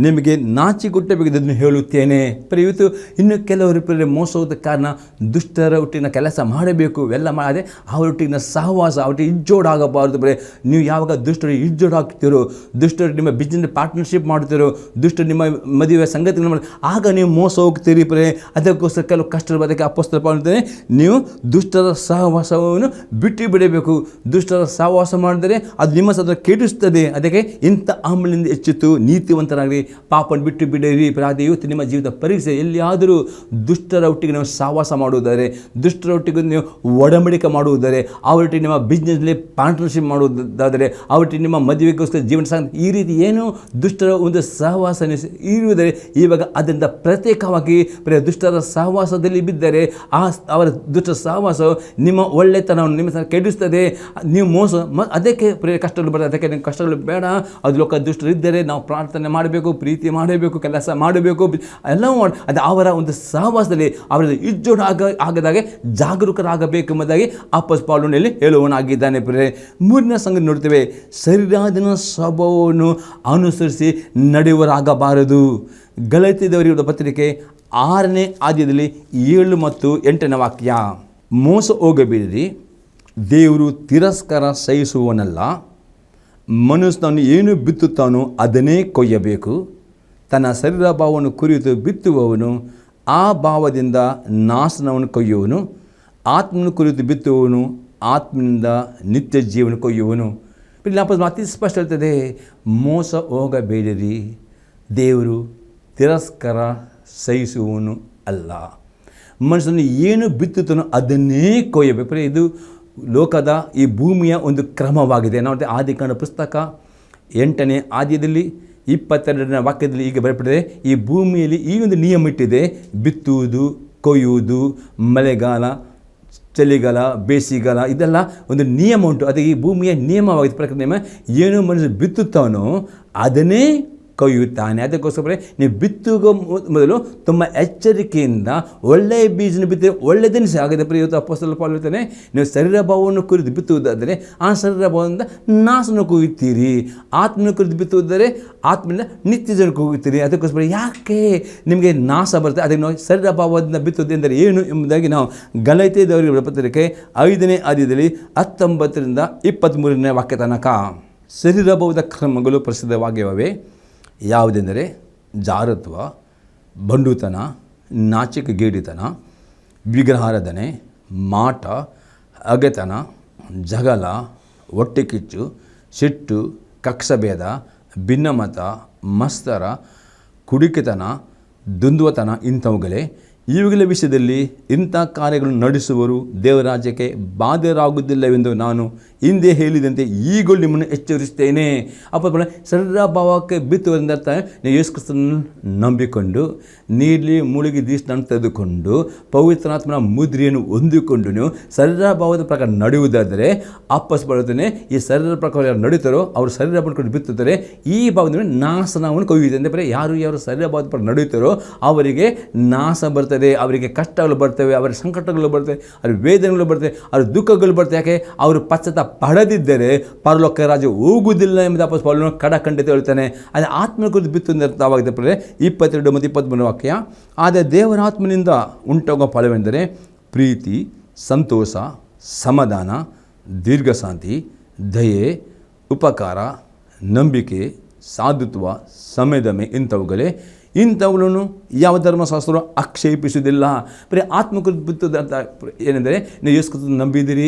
ನಿಮಗೆ ನಾಚಿಕೊಟ್ಟಬೇಕಿದ್ದನ್ನು ಹೇಳುತ್ತೇನೆ. ಇವತ್ತು ಇನ್ನು ಕೆಲವರು ಪ್ರಿಯರೇ ಮೋಸ ಹೋದ ಕಾರಣ ದುಷ್ಟರ ಒಟ್ಟಿನ ಕೆಲಸ ಮಾಡಬೇಕು ಎಲ್ಲ ಮಾಡದೆ ಅವರೊಟ್ಟಿನ ಸಹವಾಸ, ಅವರೊಟ್ಟಿಗೆ ಇಜ್ಜೋಡಾಗಬಾರದು. ಬರೀ ನೀವು ಯಾವಾಗ ದುಷ್ಟರು ಇಜ್ಜೋಡಾಗ್ತಿರೋ, ದುಷ್ಟರು ನಿಮ್ಮ ಬಿಸ್ನೆಸ್ ಪಾರ್ಟ್ನರ್ಶಿಪ್ ಮಾಡ್ತಿರೋ, ದುಷ್ಟರು ನಿಮ್ಮ ಮದುವೆ ಸಂಗತಿಗಳು ಮಾಡಿ ಆಗ ನೀವು ಮೋಸ ಹೋಗ್ತೀರಿ ಪ್ರಿಯರೇ. ಅದಕ್ಕೋಸ್ಕರ ಕೆಲವು ಕಷ್ಟಗಳು ಅದಕ್ಕೆ ಅಪೊಸ್ತಲ ಪೌಲನು ಹೇಳ್ತಾನೆ, ನೀವು ದುಷ್ಟರ ಸಹವಾಸವನ್ನು ಬಿಟ್ಟು ಬಿಡಬೇಕು. ದುಷ್ಟರ ಸಹವಾಸ ಮಾಡಿದರೆ ಅದು ನಿಮ್ಮ ಸಹ ಕೆಡಿಸ್ತದೆ. ಅದಕ್ಕೆ ಇಂಥ ಅಮಲಿನಿಂದ ಹೆಚ್ಚಿತು ನೀತಿವಂತರಾಗಿ ಪಾಪವನ್ನು ಬಿಟ್ಟು ಬಿಡಿರಿ. ಅದೇ ಇವತ್ತು ನಿಮ್ಮ ಜೀವಿತ ಪರೀಕ್ಷೆ. ಎಲ್ಲಿಯಾದರೂ ದುಷ್ಟರ ಒಟ್ಟಿಗೆ ನೀವು ಸಹವಾಸ ಮಾಡುವುದಾದರೆ, ದುಷ್ಟರ ಒಟ್ಟಿಗೆ ನೀವು ಒಡಂಬಡಿಕೆ ಮಾಡುವುದಾದರೆ, ಅವರೊಟ್ಟಿಗೆ ನಿಮ್ಮ ಬಿಸ್ನೆಸ್ನಲ್ಲಿ ಪಾರ್ಟ್ನರ್ಶಿಪ್ ಮಾಡುವುದಾದರೆ, ಅವರೊಟ್ಟಿಗೆ ನಿಮ್ಮ ಮದುವೆಗೋಸ್ಕರ ಜೀವನ ಈ ರೀತಿ ಏನು ದುಷ್ಟರ ಒಂದು ಸಹವಾಸ ಇರುವುದರೆ ಇವಾಗ ಅದರಿಂದ ಪ್ರತ್ಯೇಕವಾಗಿ ದುಷ್ಟರ ಸಹವಾಸದಲ್ಲಿ ಬಿದ್ದರೆ ಅವರ ದುಷ್ಟ ಸಹವಾಸ ನಿಮ್ಮ ಒಳ್ಳೆತನವನ್ನು ನಿಮ್ಮ ಕೆಡಿಸ್ತದೆ. ನೀವು ಮೋಸ ಅದಕ್ಕೆ ಕಷ್ಟಗಳು ಬರ್ತದೆ. ಅದಕ್ಕೆ ನಿಮ್ಮ ಕಷ್ಟಗಳು ಬೇಡ. ಅದು ಲೋಕ ದುಷ್ಟರು ಇದ್ದರೆ ನಾವು ಪ್ರಾರ್ಥನೆ ಮಾಡಬೇಕು, ಪ್ರೀತಿ ಮಾಡಬೇಕು, ಕೆಲಸ ಮಾಡಬೇಕು, ಎಲ್ಲವೂ ಮಾಡಿ ಅದು ಅವರ ಒಂದು ಸಹವಾಸದಲ್ಲಿ ಅವರ ಇಜ್ಜೋಡು ಆಗದಾಗೆ ಜಾಗರೂಕರಾಗಬೇಕು ಎಂಬುದಾಗಿ ಅಪೊಸ್ತಲ ಪೌಲನು ಹೇಳುವನಾಗಿದ್ದಾನೆ. ಪ್ರಿಯರೇ 3ನೇ ಸಂಗತಿ ನೋಡ್ತೇವೆ, ಸರಿಯಾದ ಸ್ವಭಾವವನ್ನು ಅನುಸರಿಸಿ ನಡೆಯುವರಾಗಬಾರದು. ಗಲಾತ್ಯದವರಿಗೆ ಪತ್ರಿಕೆ 6ನೇ ಅಧ್ಯಾಯದಲ್ಲಿ 7 ಮತ್ತು 8ನೇ ವಾಕ್ಯ, ಮೋಸ ಹೋಗಬೇಡಿರಿ, ದೇವರು ತಿರಸ್ಕಾರ ಸಹಿಸುವವನಲ್ಲ, ಮನುಷ್ಯನನ್ನು ಏನು ಬಿತ್ತುತ್ತಾನೋ ಅದನ್ನೇ ಕೊಯ್ಯಬೇಕು. ತನ್ನ ಶರೀರ ಭಾವವನ್ನು ಕುರಿತು ಬಿತ್ತುವವನು ಆ ಭಾವದಿಂದ ನಾಶನವನ್ನು ಕೊಯ್ಯುವನು, ಆತ್ಮನ ಕುರಿತು ಬಿತ್ತುವವನು ಆತ್ಮನಿಂದ ನಿತ್ಯ ಜೀವನ ಕೊಯ್ಯುವನು. ಅತಿ ಸ್ಪಷ್ಟ ಹೇಳ್ತದೆ, ಮೋಸ ಹೋಗಬೇಡಿರಿ, ದೇವರು ತಿರಸ್ಕಾರ ಸಹಿಸುವವನು ಅಲ್ಲ. ಮನುಷ್ಯನು ಏನು ಬಿತ್ತುತ್ತಾನೋ ಅದನ್ನೇ ಕೊಯ್ಯಬೇಕು. ಇದು ಲೋಕದ ಈ ಭೂಮಿಯ ಒಂದು ಕ್ರಮವಾಗಿದೆ. ನಾವು ಆದಿಕಾಂಡ ಪುಸ್ತಕ 8ನೇ ಅಧ್ಯಾಯದಲ್ಲಿ 22ನೇ ವಾಕ್ಯದಲ್ಲಿ ಈಗ ಬರೆಯಲ್ಪಟ್ಟಿದೆ, ಈ ಭೂಮಿಯಲ್ಲಿ ಈ ಒಂದು ನಿಯಮ ಇಟ್ಟಿದೆ, ಬಿತ್ತುವುದು, ಕೊಯ್ಯುವುದು, ಮಳೆಗಾಲ, ಚಳಿಗಾಲ, ಬೇಸಿಗೆಗಾಲ, ಇದೆಲ್ಲ ಒಂದು ನಿಯಮ ಉಂಟು. ಅದು ಈ ಭೂಮಿಯ ನಿಯಮವಾಗಿದೆ. ಪ್ರಕೃತಿ ನಿಯಮ. ಏನು ಮನುಷ್ಯ ಬಿತ್ತುತ್ತಾನೋ ಅದನ್ನೇ ಕೊಯ್ಯುತ್ತಾನೆ. ಅದಕ್ಕೋಸ್ಕರ ನೀವು ಬಿತ್ತುವ ಮೊದಲು ತುಂಬ ಎಚ್ಚರಿಕೆಯಿಂದ ಒಳ್ಳೆಯ ಬೀಜನ ಬಿತ್ತರೆ ಒಳ್ಳೆಯದನ್ನು ಸಹ ಆಗಿದೆ. ಇವತ್ತು ಅಪೊಸ್ತಲ ಪೌಲನು ಹೇಳ್ತಾನೆ, ನೀವು ಶರೀರ ಭಾವವನ್ನು ಕುರಿತು ಬಿತ್ತುವುದಾದರೆ ಆ ಶರೀರ ಭಾವದಿಂದ ನಾಶನ ಕೊಯ್ಯುತ್ತೀರಿ, ಆತ್ಮನ ಕುರಿತು ಬಿತ್ತುವುದಾದರೆ ಆತ್ಮನಿಂದ ನಿತ್ಯ ಜೀವನ ಕೊಯ್ಯುತ್ತೀರಿ. ಅದಕ್ಕೋಸ್ಕರ ಯಾಕೆ ನಿಮಗೆ ನಾಶ ಬರುತ್ತೆ, ಅದಕ್ಕೆ ನಾವು ಶರೀರ ಭಾವದಿಂದ ಬಿತ್ತುವುದೆಂದರೆ ಏನು ಎಂಬುದಾಗಿ ನಾವು ಗಲಾತ್ಯದವರಿಗೆ ಪತ್ರಿಕೆ 5ನೇ ಅಧ್ಯಾಯದಲ್ಲಿ 19ರಿಂದ 23ನೇ ವಾಕ್ಯ ತನಕ. ಶರೀರ ಭಾವದ ಕ್ರಮಗಳು ಪ್ರಸಿದ್ಧವಾಗಿವೆ. ಯಾವುದೆಂದರೆ ಜಾರತ್ವ, ಬಂಡುತನ, ನಾಚಿಕೆಗೇಡಿತನ, ವಿಗ್ರಹಾರಾಧನೆ, ಮಾಟ, ಅಗೆತನ, ಜಗಳ, ಹೊಟ್ಟೆಕಿಚ್ಚು, ಸಿಟ್ಟು, ಕಕ್ಷಭೇದ, ಭಿನ್ನಮತ, ಮತ್ಸರ, ಕುಡಿಕೆತನ, ದ್ವಂದ್ವತನ ಇಂಥವುಗಳೇ. ಇವುಗಳ ವಿಷಯದಲ್ಲಿ ಇಂಥ ಕಾರ್ಯಗಳನ್ನು ನಡೆಸುವರು ದೇವರ ರಾಜ್ಯಕ್ಕೆ ಬಾಧ್ಯರಾಗುವುದಿಲ್ಲವೆಂದು ನಾನು ಹಿಂದೆ ಹೇಳಿದಂತೆ ಈಗಲೂ ನಿಮ್ಮನ್ನು ಎಚ್ಚರಿಸ್ತೇನೆ. ಶರೀರ ಭಾವಕ್ಕೆ ಬಿತ್ತುವುದರಿಂದ ನೀವು ಯೇಸು ಕ್ರಿಸ್ತನನ್ನು ನಂಬಿಕೊಂಡು ನೀರಲ್ಲಿ ಮುಳುಗಿ ದೀಕ್ಷೆಯನ್ನು ತೆಗೆದುಕೊಂಡು ಪವಿತ್ರಾತ್ಮನ ಮುದ್ರೆಯನ್ನು ಹೊಂದಿಕೊಂಡು ನೀವು ಶರೀರ ಭಾವದ ಪ್ರಕಾರ ನಡೆಯುವುದಾದರೆ ಬರುತ್ತಾನೆ. ಈ ಶರೀರ ಪ್ರಕಾರ ನಡೀತಾರೋ ಅವರು ಶರೀರ ಪಡ್ಕೊಂಡು ಬಿತ್ತುತ್ತಾರೆ, ಈ ಭಾವದಿಂದ ನಾಶನವನ್ನು ಕೊಯ್ಯುತ್ತೆ. ಅಂದರೆ ಯಾರು ಶರೀರ ಭಾವದ ಪ್ರಕಾರ ನಡೆಯುತ್ತಾರೋ ಅವರಿಗೆ ನಾಶ ಬರ್ತದೆ, ಅವರಿಗೆ ಕಷ್ಟಗಳು ಬರ್ತವೆ, ಅವರ ಸಂಕಟಗಳು ಬರ್ತವೆ, ಅವ್ರ ವೇದನೆಗಳು ಬರ್ತವೆ, ಅವ್ರ ದುಃಖಗಳು ಬರ್ತವೆ. ಯಾಕೆ? ಅವರು ಪಶ್ಚಾತ್ತಾಪ ಪಡೆದಿದ್ದರೆ ಪರಲೋಕ ರಾಜ್ಯ ಹೋಗುವುದಿಲ್ಲ ಎಂಬುದು ಅಪೊಸ್ತಲ ಪೌಲನು ಖಂಡಿತ ಹೇಳ್ತಾನೆ. ಅದೇ ಆತ್ಮನ ಕುರಿತು ಬಿತ್ತುವುದು ಅರ್ಥವಾಗಿದೆ. 22 ಮತ್ತು 23 ವಾಕ್ಯ. ಆದರೆ ದೇವರ ಆತ್ಮನಿಂದ ಉಂಟಾಗುವ ಫಲವೆಂದರೆ ಪ್ರೀತಿ, ಸಂತೋಷ, ಸಮಾಧಾನ, ದೀರ್ಘಶಾಂತಿ, ದಯೆ, ಉಪಕಾರ, ನಂಬಿಕೆ, ಸಾಧುತ್ವ, ಸಂಯಮ ಇಂಥವುಗಳನ್ನು ಯಾವ ಧರ್ಮಶಾಸ್ತ್ರವು ಆಕ್ಷೇಪಿಸುವುದಿಲ್ಲ. ಬರೀ ಆತ್ಮಕೃತ ಬಿತ್ತುವುದು ಅರ್ಥ ಏನೆಂದರೆ ನೀವು ಯೇಸು ಕ್ರಿಸ್ತನನ್ನು ನಂಬಿದ್ದೀರಿ,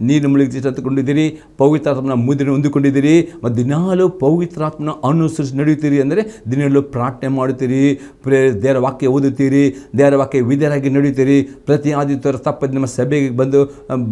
ನೀರು ಮುಳುಗಿ ತೆಗೆದುಕೊಂಡಿದ್ದೀರಿ, ಪವಿತ್ರಾತ್ಮನ ಮುದ್ರೆಯನ್ನು ಹೊಂದಿಕೊಂಡಿದ್ದೀರಿ ಮತ್ತು ದಿನಾಲೂ ಪವಿತ್ರಾತ್ಮನ ಅನುಸರಿಸಿ ನಡೆಯುತ್ತೀರಿ. ಅಂದರೆ ದಿನಾಲೂ ಪ್ರಾರ್ಥನೆ ಮಾಡುತ್ತೀರಿ, ದೇವರ ವಾಕ್ಯ ಓದುತ್ತೀರಿ, ದೇವರ ವಾಕ್ಯ ವಿಧೇಯರಾಗಿ ನಡೆಯುತ್ತೀರಿ, ಪ್ರತಿ ಆದಿತ್ಯವಾರ ತಪ್ಪದೆ ನಿಮ್ಮ ಸಭೆಗೆ ಬಂದು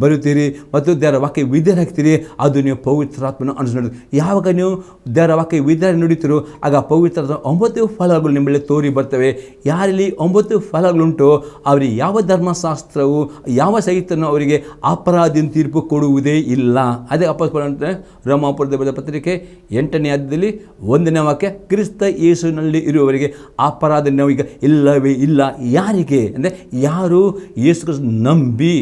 ಬರುತ್ತೀರಿ ಮತ್ತು ದೇವರ ವಾಕ್ಯ ವಿಧೇಯರಾಗ್ತೀರಿ. ಅದು ನೀವು ಪವಿತ್ರಾತ್ಮನ ಅನುಸರಿಸಿ ಯಾವಾಗ ನೀವು ದೇವರ ವಾಕ್ಯ ವಿಧೇಯರಾಗಿ ನಡೆಯುತ್ತೀರೋ ಆಗ ಪವಿತ್ರಾತ್ಮ 9 ಫಲಗಳು ನಿಮ್ಮಲ್ಲಿ ತೋರಿ ಬರ್ತವೆ. ಯಾರಲ್ಲಿ 9 ಫಲಗಳುಂಟು ಅವರಿಗೆ ಯಾವ ಧರ್ಮಶಾಸ್ತ್ರವು ಯಾವ ಸಹಿತನೂ ಅವರಿಗೆ ಅಪರಾಧಿ ತೀರ್ಪು ಕೊಡುವುದೇ ಇಲ್ಲ. ಅದೇ ಅಪೊಸ್ತಲರ ರೋಮಾಪುರದ ಬರೆದ ಪತ್ರಿಕೆ 8ನೇ ಅಧ್ಯಾಯದಲ್ಲಿ 1ನೇ ವಾಕ್ಯ, ಕ್ರಿಸ್ತ ಯೇಸುವಿನಲ್ಲಿ ಇರುವವರಿಗೆ ಅಪರಾಧ ಈಗ ಇಲ್ಲವೇ ಇಲ್ಲ. ಯಾರಿಗೆ ಅಂದರೆ ಯಾರು ಯೇಸು ಕ್ರಿಸ್ತನ ನಂಬಿ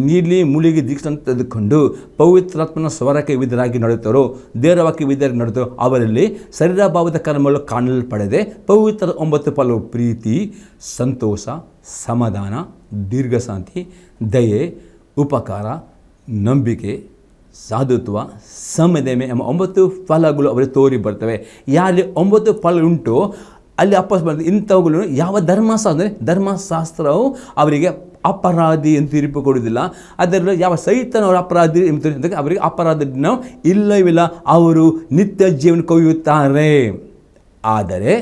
ನೀಲಿ ಮುಳುಗಿ ದೀಕ್ಷೆಯನ್ನು ತೆಗೆದುಕೊಂಡು ಪವಿತ್ರಾತ್ಮನ ಸ್ವರಕ್ಕೆ ವಿಧರಾಗಿ ನಡೆಯುತ್ತಾರೋ, ದೇವರ ವಾಕ್ಯ ವಿಧರಾಗಿ ನಡೆಯುತ್ತಾರೋ ಅವರಲ್ಲಿ ಶರೀರ ಭಾವದ ಕರ್ಮಗಳು ಕಾಣಲ್ಪಡದೆ ಪವಿತ್ರ 9 ಫಲವು ಪ್ರೀತಿ, ಸಂತೋಷ, ಸಮಾಧಾನ, ದೀರ್ಘಶಾಂತಿ, ದಯೆ, ಉಪಕಾರ, ನಂಬಿಕೆ, ಸಾಧುತ್ವ, ಸಂಯಮ ಎಂಬ 9 ಫಲಗಳು ಅವರಿಗೆ ತೋರಿ ಬರ್ತವೆ. ಯಾರಲ್ಲಿ 9 ಫಲ ಉಂಟು ಅಲ್ಲಿ ಅಪೊಸ್ತಲರು ಇಂಥವುಗಳು ಯಾವ ಧರ್ಮಶಾಸ್ತ್ರವು ಅವರಿಗೆ ಅಪರಾಧಿ ಎಂದು ತೀರ್ಪು ಕೊಡುವುದಿಲ್ಲ. ಅದರಲ್ಲಿ ಯಾವ ಸೈತನವರ ಅಪರಾಧಿ ಎಂಬ ಅವರಿಗೆ ಅಪರಾಧ ಇಲ್ಲವಿಲ್ಲ, ಅವರು ನಿತ್ಯ ಜೀವನ ಕೊಯ್ಯುತ್ತಾರೆ. ಆದರೆ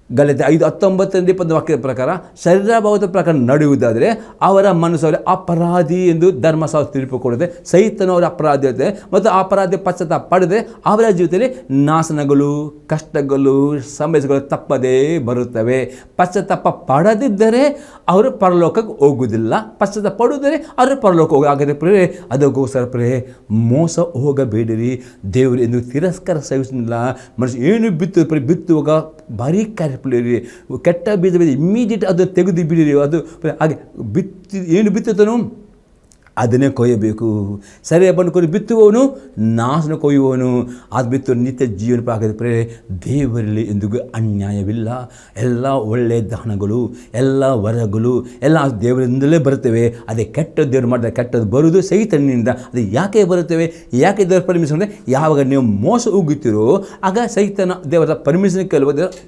ಗಲಾತ್ಯ 5:19-20 ವಾಕ್ಯದ ಪ್ರಕಾರ ಶರೀರ ಭಾವದ ಪ್ರಕಾರ ನಡೆಯುವುದಾದರೆ ಅವರ ಮನಸ್ಸವರ ಅಪರಾಧಿ ಎಂದು ಧರ್ಮಶಾಸ್ತ್ರ ತೀರ್ಪು ಕೊಡುತ್ತೆ. ಸೈತನವರ ಅಪರಾಧಿ ಇರುತ್ತೆ ಮತ್ತು ಅಪರಾಧಿ ಪಶ್ಚಾತ್ತಾಪ ಪಡೆದರೆ ಅವರ ಜೀವಿತದಲ್ಲಿ ನಾಶನಗಳು, ಕಷ್ಟಗಳು, ಸಮಸ್ಯೆಗಳು ತಪ್ಪದೇ ಬರುತ್ತವೆ. ಪಶ್ಚಾತ್ತಾಪ ಪಡೆದಿದ್ದರೆ ಅವರು ಪರಲೋಕಕ್ಕೆ ಹೋಗುವುದಿಲ್ಲ, ಪಶ್ಚಾತ್ತಾಪ ಪಡುವುದರೆ ಅವರು ಪರಲೋಕ ಆಗದೆ. ಪ್ರಿಯರೇ, ಅದಕ್ಕೋಸ್ಕರ ಪ್ರಿಯರೇ ಮೋಸ ಹೋಗಬೇಡಿರಿ. ದೇವರು ಎಂದು ತಿರಸ್ಕಾರ ಸಹಿಸುವುದಿಲ್ಲ. ಮನುಷ್ಯ ಏನು ಬಿತ್ತುವಾಗ ಭಾರಿ ಕಾರ್ಯಪ್ರಿಯರಿ, ಕೆಟ್ಟ ಬೀಜ ಇಮ್ಮಿಡಿಯೇಟ್ ಅದು ತೆಗೆದು ಬಿಡಿರಿ. ಅದು ಹಾಗೆ ಏನು ಬಿತ್ತುತ್ತಾನೋ ಅದನ್ನೇ ಕೊಯ್ಯಬೇಕು. ಸರಿಯಾಗಿ ಬಂದು ಬಿತ್ತುವವನು ನಾಶನ ಕೊಯ್ಯುವವನು. ಅದು ಬಿತ್ತು ನಿತ್ಯ ಜೀವನ ಪಾಕದ ಪ್ರೇರೆ. ದೇವರಲ್ಲಿ ಎಂದಿಗೂ ಅನ್ಯಾಯವಿಲ್ಲ. ಎಲ್ಲ ಒಳ್ಳೆಯ ದಾನಗಳು, ಎಲ್ಲ ವರಗಳು ಎಲ್ಲ ದೇವರಿಂದಲೇ ಬರುತ್ತವೆ. ಅದೇ ಕೆಟ್ಟ ದೇವರು ಮಾಡಿದ್ರೆ ಕೆಟ್ಟದ್ದು ಬರುವುದು ಸೈತನ್ನಿಂದ. ಅದು ಯಾಕೆ ಬರುತ್ತವೆ? ಯಾಕೆ ದೇವರ ಪರ್ಮಿಷನ್ ಅಂದರೆ ಯಾವಾಗ ನೀವು ಮೋಸ ಹೋಗುತ್ತೀರೋ ಆಗ ಸೈತನ ದೇವರ ಪರ್ಮಿಷನ್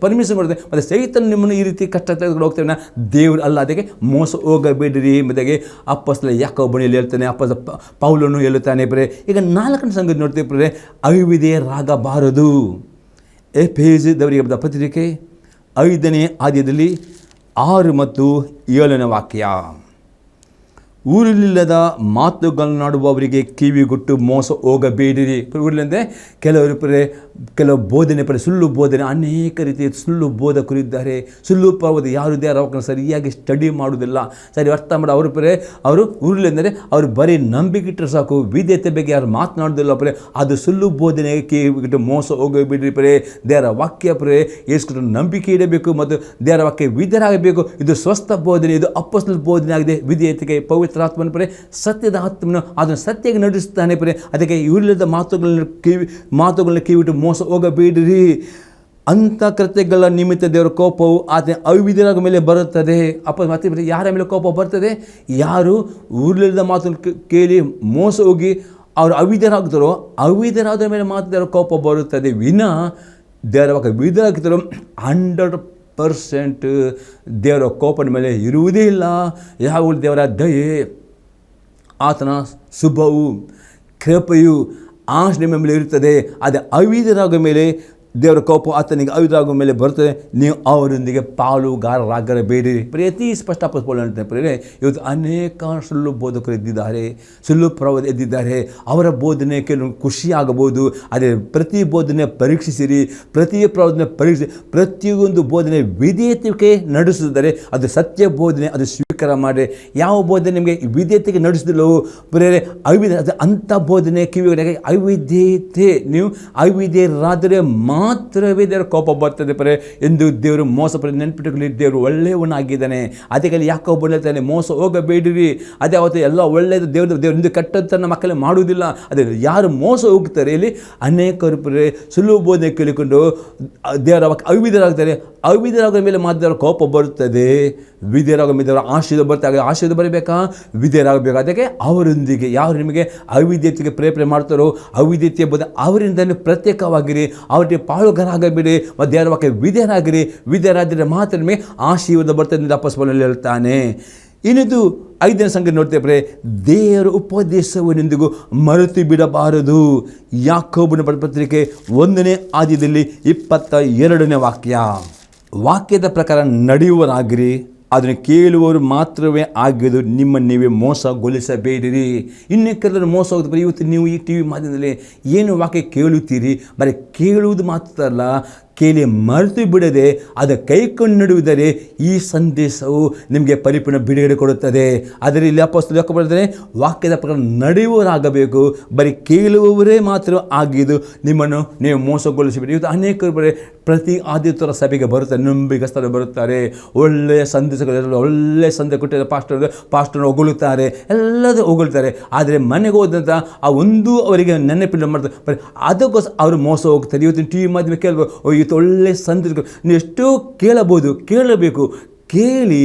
ಪರ್ಮಿಷನ್ ಬರುತ್ತೆ. ಮತ್ತು ಸೈತನ ನಿಮ್ಮನ್ನು ಈ ರೀತಿ ಕಷ್ಟ ತೆಗೆದುಕೊಂಡು ಹೋಗ್ತೇವೆ. ದೇವರು ಅಲ್ಲ, ಅದಕ್ಕೆ ಮೋಸ ಹೋಗಬೇಡಿರಿ ಎಂಬುದಾಗಿ ಅಪೊಸ್ತಲ ಯಾಕೋಬನು ಹೇಳ್ತಾನೆ, ಪೌಲನು ಹೇಳುತ್ತಾನೆ. ಬರೇ ಈಗ 4ನೇ ಸಂಗತಿ ನೋಡ್ತೀವಿ ಬರೇ, ಅವಿಧೇಯರಾಗಬಾರದು. ಎಫೆಸದವರಿಗೆ ಬರೆದ ಪತ್ರಿಕೆ 5ನೇ ಅಧ್ಯಾಯದಲ್ಲಿ 6 ಮತ್ತು 7ನೇ ವಾಕ್ಯ. ಊರಿಲ್ಲದ ಮಾತುಗಳನ್ನಾಡುವವರಿಗೆ ಕಿವಿಗೊಟ್ಟು ಮೋಸ ಹೋಗಬೇಡಿರಿ. ಊರಿಲ್ಲಂದರೆ ಕೆಲವು ಬೋಧನೆ ಸುಳ್ಳು ಬೋಧನೆ, ಅನೇಕ ರೀತಿಯ ಸುಳ್ಳು ಬೋಧಕರು ಇದ್ದಾರೆ. ಸುಳ್ಳು ಪರ್ವದ ಯಾರು ದೇವರ ವಾಕ್ಯವನ್ನು ಸರಿಯಾಗಿ ಸ್ಟಡಿ ಮಾಡುವುದಿಲ್ಲ, ಸರಿ ಅರ್ಥ ಮಾಡಿ ಅವರು ಊರಿಲ್ಲಂದರೆ ಅವರು ಬರೀ ನಂಬಿಕೆ ಸಾಕು, ವಿಧೇಯತೆ ಬಗ್ಗೆ ಯಾರು ಮಾತನಾಡೋದಿಲ್ಲ. ಅದು ಸುಳ್ಳು ಬೋಧನೆಗೆ ಕಿವಿಗೊಟ್ಟು ಮೋಸ ಹೋಗಬೇಡಿರಿ. ದೇವರ ವಾಕ್ಯ ಯೇಸು ನಂಬಿಕೆ ಇಡಬೇಕು ಮತ್ತು ದೇವರ ವಾಕ್ಯ ವಿಧೇಯರಾಗಬೇಕು. ಇದು ಸ್ವಸ್ಥ ಬೋಧನೆ, ಇದು ಅಪೊಸ್ತಲ ಬೋಧನೆ ಆಗಿದೆ. ವಿಧೇಯತೆಗೆ ಪವಿತ್ರಾತ್ಮನ ಸತ್ಯದ ಆತ್ಮನು ಅದನ್ನು ಸತ್ಯಕ್ಕೆ ನಡೆಸುತ್ತಾನೆ. ಅದಕ್ಕೆ ಇವುಗಳಿಲ್ಲದ ಮಾತುಗಳನ್ನ ಕಿವಿಟ್ಟು ಮೋಸ ಹೋಗಬೇಡಿರಿ. ಅಂಥ ಕೃತ್ಯಗಳ ನಿಮಿತ್ತ ದೇವರ ಕೋಪವು ಆತನ ಅವಿಧೇಯರ ಮೇಲೆ ಬರುತ್ತದೆ. ಮತ್ತೆ ಯಾರ ಮೇಲೆ ಕೋಪ ಬರ್ತದೆ? ಯಾರು ಊರಿಲ್ಲದ ಮಾತನ್ನು ಕೇಳಿ ಮೋಸ ಹೋಗಿ ಅವರು ಅವಿಧೇಯರಾಗ್ತಾರೋ ಅವಿಧೇಯರಾದ ಮೇಲೆ ಮಾತ್ರ ದೇವರ ಕೋಪ ಬರುತ್ತದೆ. ದೇವರ ವಾಕ್ಯ ವಿಧೇಯರಾಗ್ತಾರೋ 100% ದೇವರ ಕೋಪದ ಮೇಲೆ ಇರುವುದೇ ಇಲ್ಲ. ಯಾವ ದೇವರ ದಯೆ, ಆತನ ಶುಭವು, ಕೃಪೆಯು ಆಶ್ರಯ ಮೇಲೆ ಇರುತ್ತದೆ. ಅದೇ ಅವಿಧೇಯರಾದ ಮೇಲೆ ದೇವರ ಕೋಪ ಆತನಿಗೆ ಆಯುಧಾಗುವ ಮೇಲೆ ಬರ್ತದೆ, ನೀವು ಅವರೊಂದಿಗೆ ಪಾಲುಗಾರರಾಗಬೇಡಿ. ಪ್ರತಿ ಸ್ಪಷ್ಟ ಹೇಳ್ತಾರೆ ಪ್ರಿಯರೇ, ಇವತ್ತು ಅನೇಕ ಸುಳ್ಳು ಬೋಧಕರು ಎದ್ದಿದ್ದಾರೆ, ಸುಳ್ಳು ಪ್ರವಾದಿ ಎದ್ದಿದ್ದಾರೆ. ಅವರ ಬೋಧನೆ ಕೆಲವು ಖುಷಿಯಾಗಬಹುದು, ಆದರೆ ಪ್ರತಿ ಬೋಧನೆ ಪರೀಕ್ಷಿಸಿರಿ, ಪ್ರತಿ ಪ್ರವಾದನೆ ಪರೀಕ್ಷಿಸಿ, ಪ್ರತಿಯೊಂದು ಬೋಧನೆ ವಿಧೇಯತೆಗೆ ನಡೆಸಿದರೆ ಅದು ಸತ್ಯ ಬೋಧನೆ, ಅದು ಸ್ವೀಕಾರ ಮಾಡಿ. ಯಾವ ಬೋಧನೆ ನಿಮಗೆ ವಿಧೇಯತೆಗೆ ನಡೆಸಿದಿಲ್ಲವೋ ಪ್ರಿಯರೇ, ಅದು ಅಂಥ ಬೋಧನೆ ಕಿವಿಗಳಿಗೆ ಅವಿಧೇಯತೆ. ನೀವು ಅವಿಧೇಯರಾದರೆ ಮಾತ್ರವೇ ದೇವರ ಕೋಪ ಬರ್ತದೆ ಪರೇ ಎಂದು ದೇವರು ಮೋಸ ಪರಿ ನೆನಪಿಟ್ಟುಕೊಳ್ಳಿ. ದೇವರು ಒಳ್ಳೆಯವನಾಗಿದ್ದಾನೆ. ಅದಕ್ಕೆ ಯಾಕೋಬ ಹೇಳ್ತಾನೆ, ಮೋಸ ಹೋಗಬೇಡಿರಿ. ಅದೇ ಅವತ್ತು ಎಲ್ಲ ಒಳ್ಳೆಯದು ದೇವರಿಂದ ಕೆಟ್ಟದ್ದು ತನ್ನ ಮಕ್ಕಳೇ ಮಾಡುವುದಿಲ್ಲ. ಅದೇ ಯಾರು ಮೋಸ ಹೋಗ್ತಾರೆ, ಇಲ್ಲಿ ಅನೇಕರು ಪರೇ ಸುಲಭ ಬೋಧನೆ ಕೇಳಿಕೊಂಡು ದೇವರ ಅವಿಧೇಯರಾಗ್ತಾರೆ. ಅವಿಧೇಯರಾಗ ಮೇಲೆ ಮಾತ್ರ ದೇವರ ಕೋಪ ಬರುತ್ತದೆ. ವಿಧೇಯರಾಗ ಮೇಲೆ ದೇವರ ಆಶೀರ್ವಾದ ಬರ್ತಾರೆ. ಆಶೀರ್ವಾದ ಬರಬೇಕಾ, ವಿಧೇಯರಾಗಬೇಕು. ಅದಕ್ಕೆ ಅವರೊಂದಿಗೆ ಯಾರು ನಿಮಗೆ ಅವಿಧೇಯತೆಗೆ ಪ್ರೇರಣೆ ಮಾಡ್ತಾರೋ, ಅವಿಧೇಯತೆಯ ಬೋಧನೆ ಅವರಿಂದಲೇ ಪ್ರತ್ಯೇಕವಾಗಿರಿ, ಅವರಿಗೆ ಪಾಲುಗಾರಾಗಬೇಡಿ. ಮತ್ತು ದೇವರ ವಾಕ್ಯ ವಿಧೇಯರಾಗಿರಿ. ವಿಧೇಯರಾದರೆ ಮಾತ್ರ ನಿಮಗೆ ಆಶೀರ್ವಾದ ಬರ್ತದೆ ಎಂದು ಅಪೊಸ್ತಲನಲ್ಲಿ ಹೇಳ್ತಾನೆ. ಇನ್ನಿದು 5ನೇ ಸಂಗತಿ ನೋಡ್ತೇವೆ, ದೇವರ ಉಪದೇಶವನ್ನೆಂದಿಗೂ ಮರೆತು ಬಿಡಬಾರದು. ಯಾಕೋಬನ ಪತ್ರಿಕೆ 1ನೇ ಅಧ್ಯಾಯದಲ್ಲಿ 22ನೇ ವಾಕ್ಯದ ಪ್ರಕಾರ ನಡೆಯುವರಾಗಿರಿ, ಅದನ್ನು ಕೇಳುವವರು ಮಾತ್ರವೇ ಆಗಿದ್ದು ನಿಮ್ಮನ್ನು ನೀವೇ ಮೋಸಗೊಳಿಸಬೇಡಿರಿ. ಇನ್ನೂ ಕೆಲವರು ಮೋಸ ಹೋಗ್ತಾರೆ. ಇವತ್ತು ನೀವು ಈ ಟಿ ವಿ ಮಾಧ್ಯಮದಲ್ಲಿ ಏನು ವಾಕ್ಯ ಕೇಳುತ್ತೀರಿ, ಬರೀ ಕೇಳುವುದು ಮಾತ್ರ ಅಲ್ಲ, ಕೇಳಿ ಮರೆತು ಬಿಡದೆ ಅದು ಕೈಕೊಂಡು ನಡೆಯುವುದರೆ ಈ ಸಂದೇಶವು ನಿಮಗೆ ಪರಿಪೂರ್ಣ ಬಿಡುಗಡೆ ಕೊಡುತ್ತದೆ. ಆದರೆ ಇಲ್ಲಿ ಅಪೊಸ್ತಲರು ಯಾಕೆ ಬರ್ತಾರೆ, ವಾಕ್ಯದ ಪ್ರಕಾರ ನಡೆಯುವವರಾಗಬೇಕು, ಬರೀ ಕೇಳುವವರೇ ಮಾತ್ರ ಆಗಿದ್ದು ನಿಮ್ಮನ್ನು ನೀವು ಮೋಸಗೊಳಿಸಬೇಡಿ. ಇವತ್ತು ಅನೇಕರು ಬರೀ ಪ್ರತಿ ಆದಿತ್ಯರ ಸಭೆಗೆ ಬರುತ್ತಾರೆ, ನಂಬಿಗಸ್ತರು ಬರುತ್ತಾರೆ, ಒಳ್ಳೆಯ ಸಂದೇಶಗಳು, ಒಳ್ಳೆಯ ಸಂದೇಶ ಕೊಟ್ಟಿದ್ದ ಪಾಸ್ಟರ್ನ ಹೊಗಳುತ್ತಾರೆ, ಎಲ್ಲದೂ ಹೊಗಳ್ತಾರೆ. ಆದರೆ ಮನೆಗೆ ಹೋದಂಥ ಆ ಒಂದು ಅವರಿಗೆ ನೆನಪಿಲ್ಲ ಮಾಡ್ತಾರೆ, ಅದಕ್ಕೋಸ್ಕರ ಅವರು ಮೋಸ ಹೋಗ್ತಾರೆ. ಇವತ್ತಿನ ಟಿ ವಿ ಮಾಧ್ಯಮ ಕೇಳ್ಬೋದು, ಇವತ್ತು ಒಳ್ಳೆಯ ಸಂದೇಶಗಳು ನೀವು ಎಷ್ಟೋ ಕೇಳಬೇಕು, ಕೇಳಿ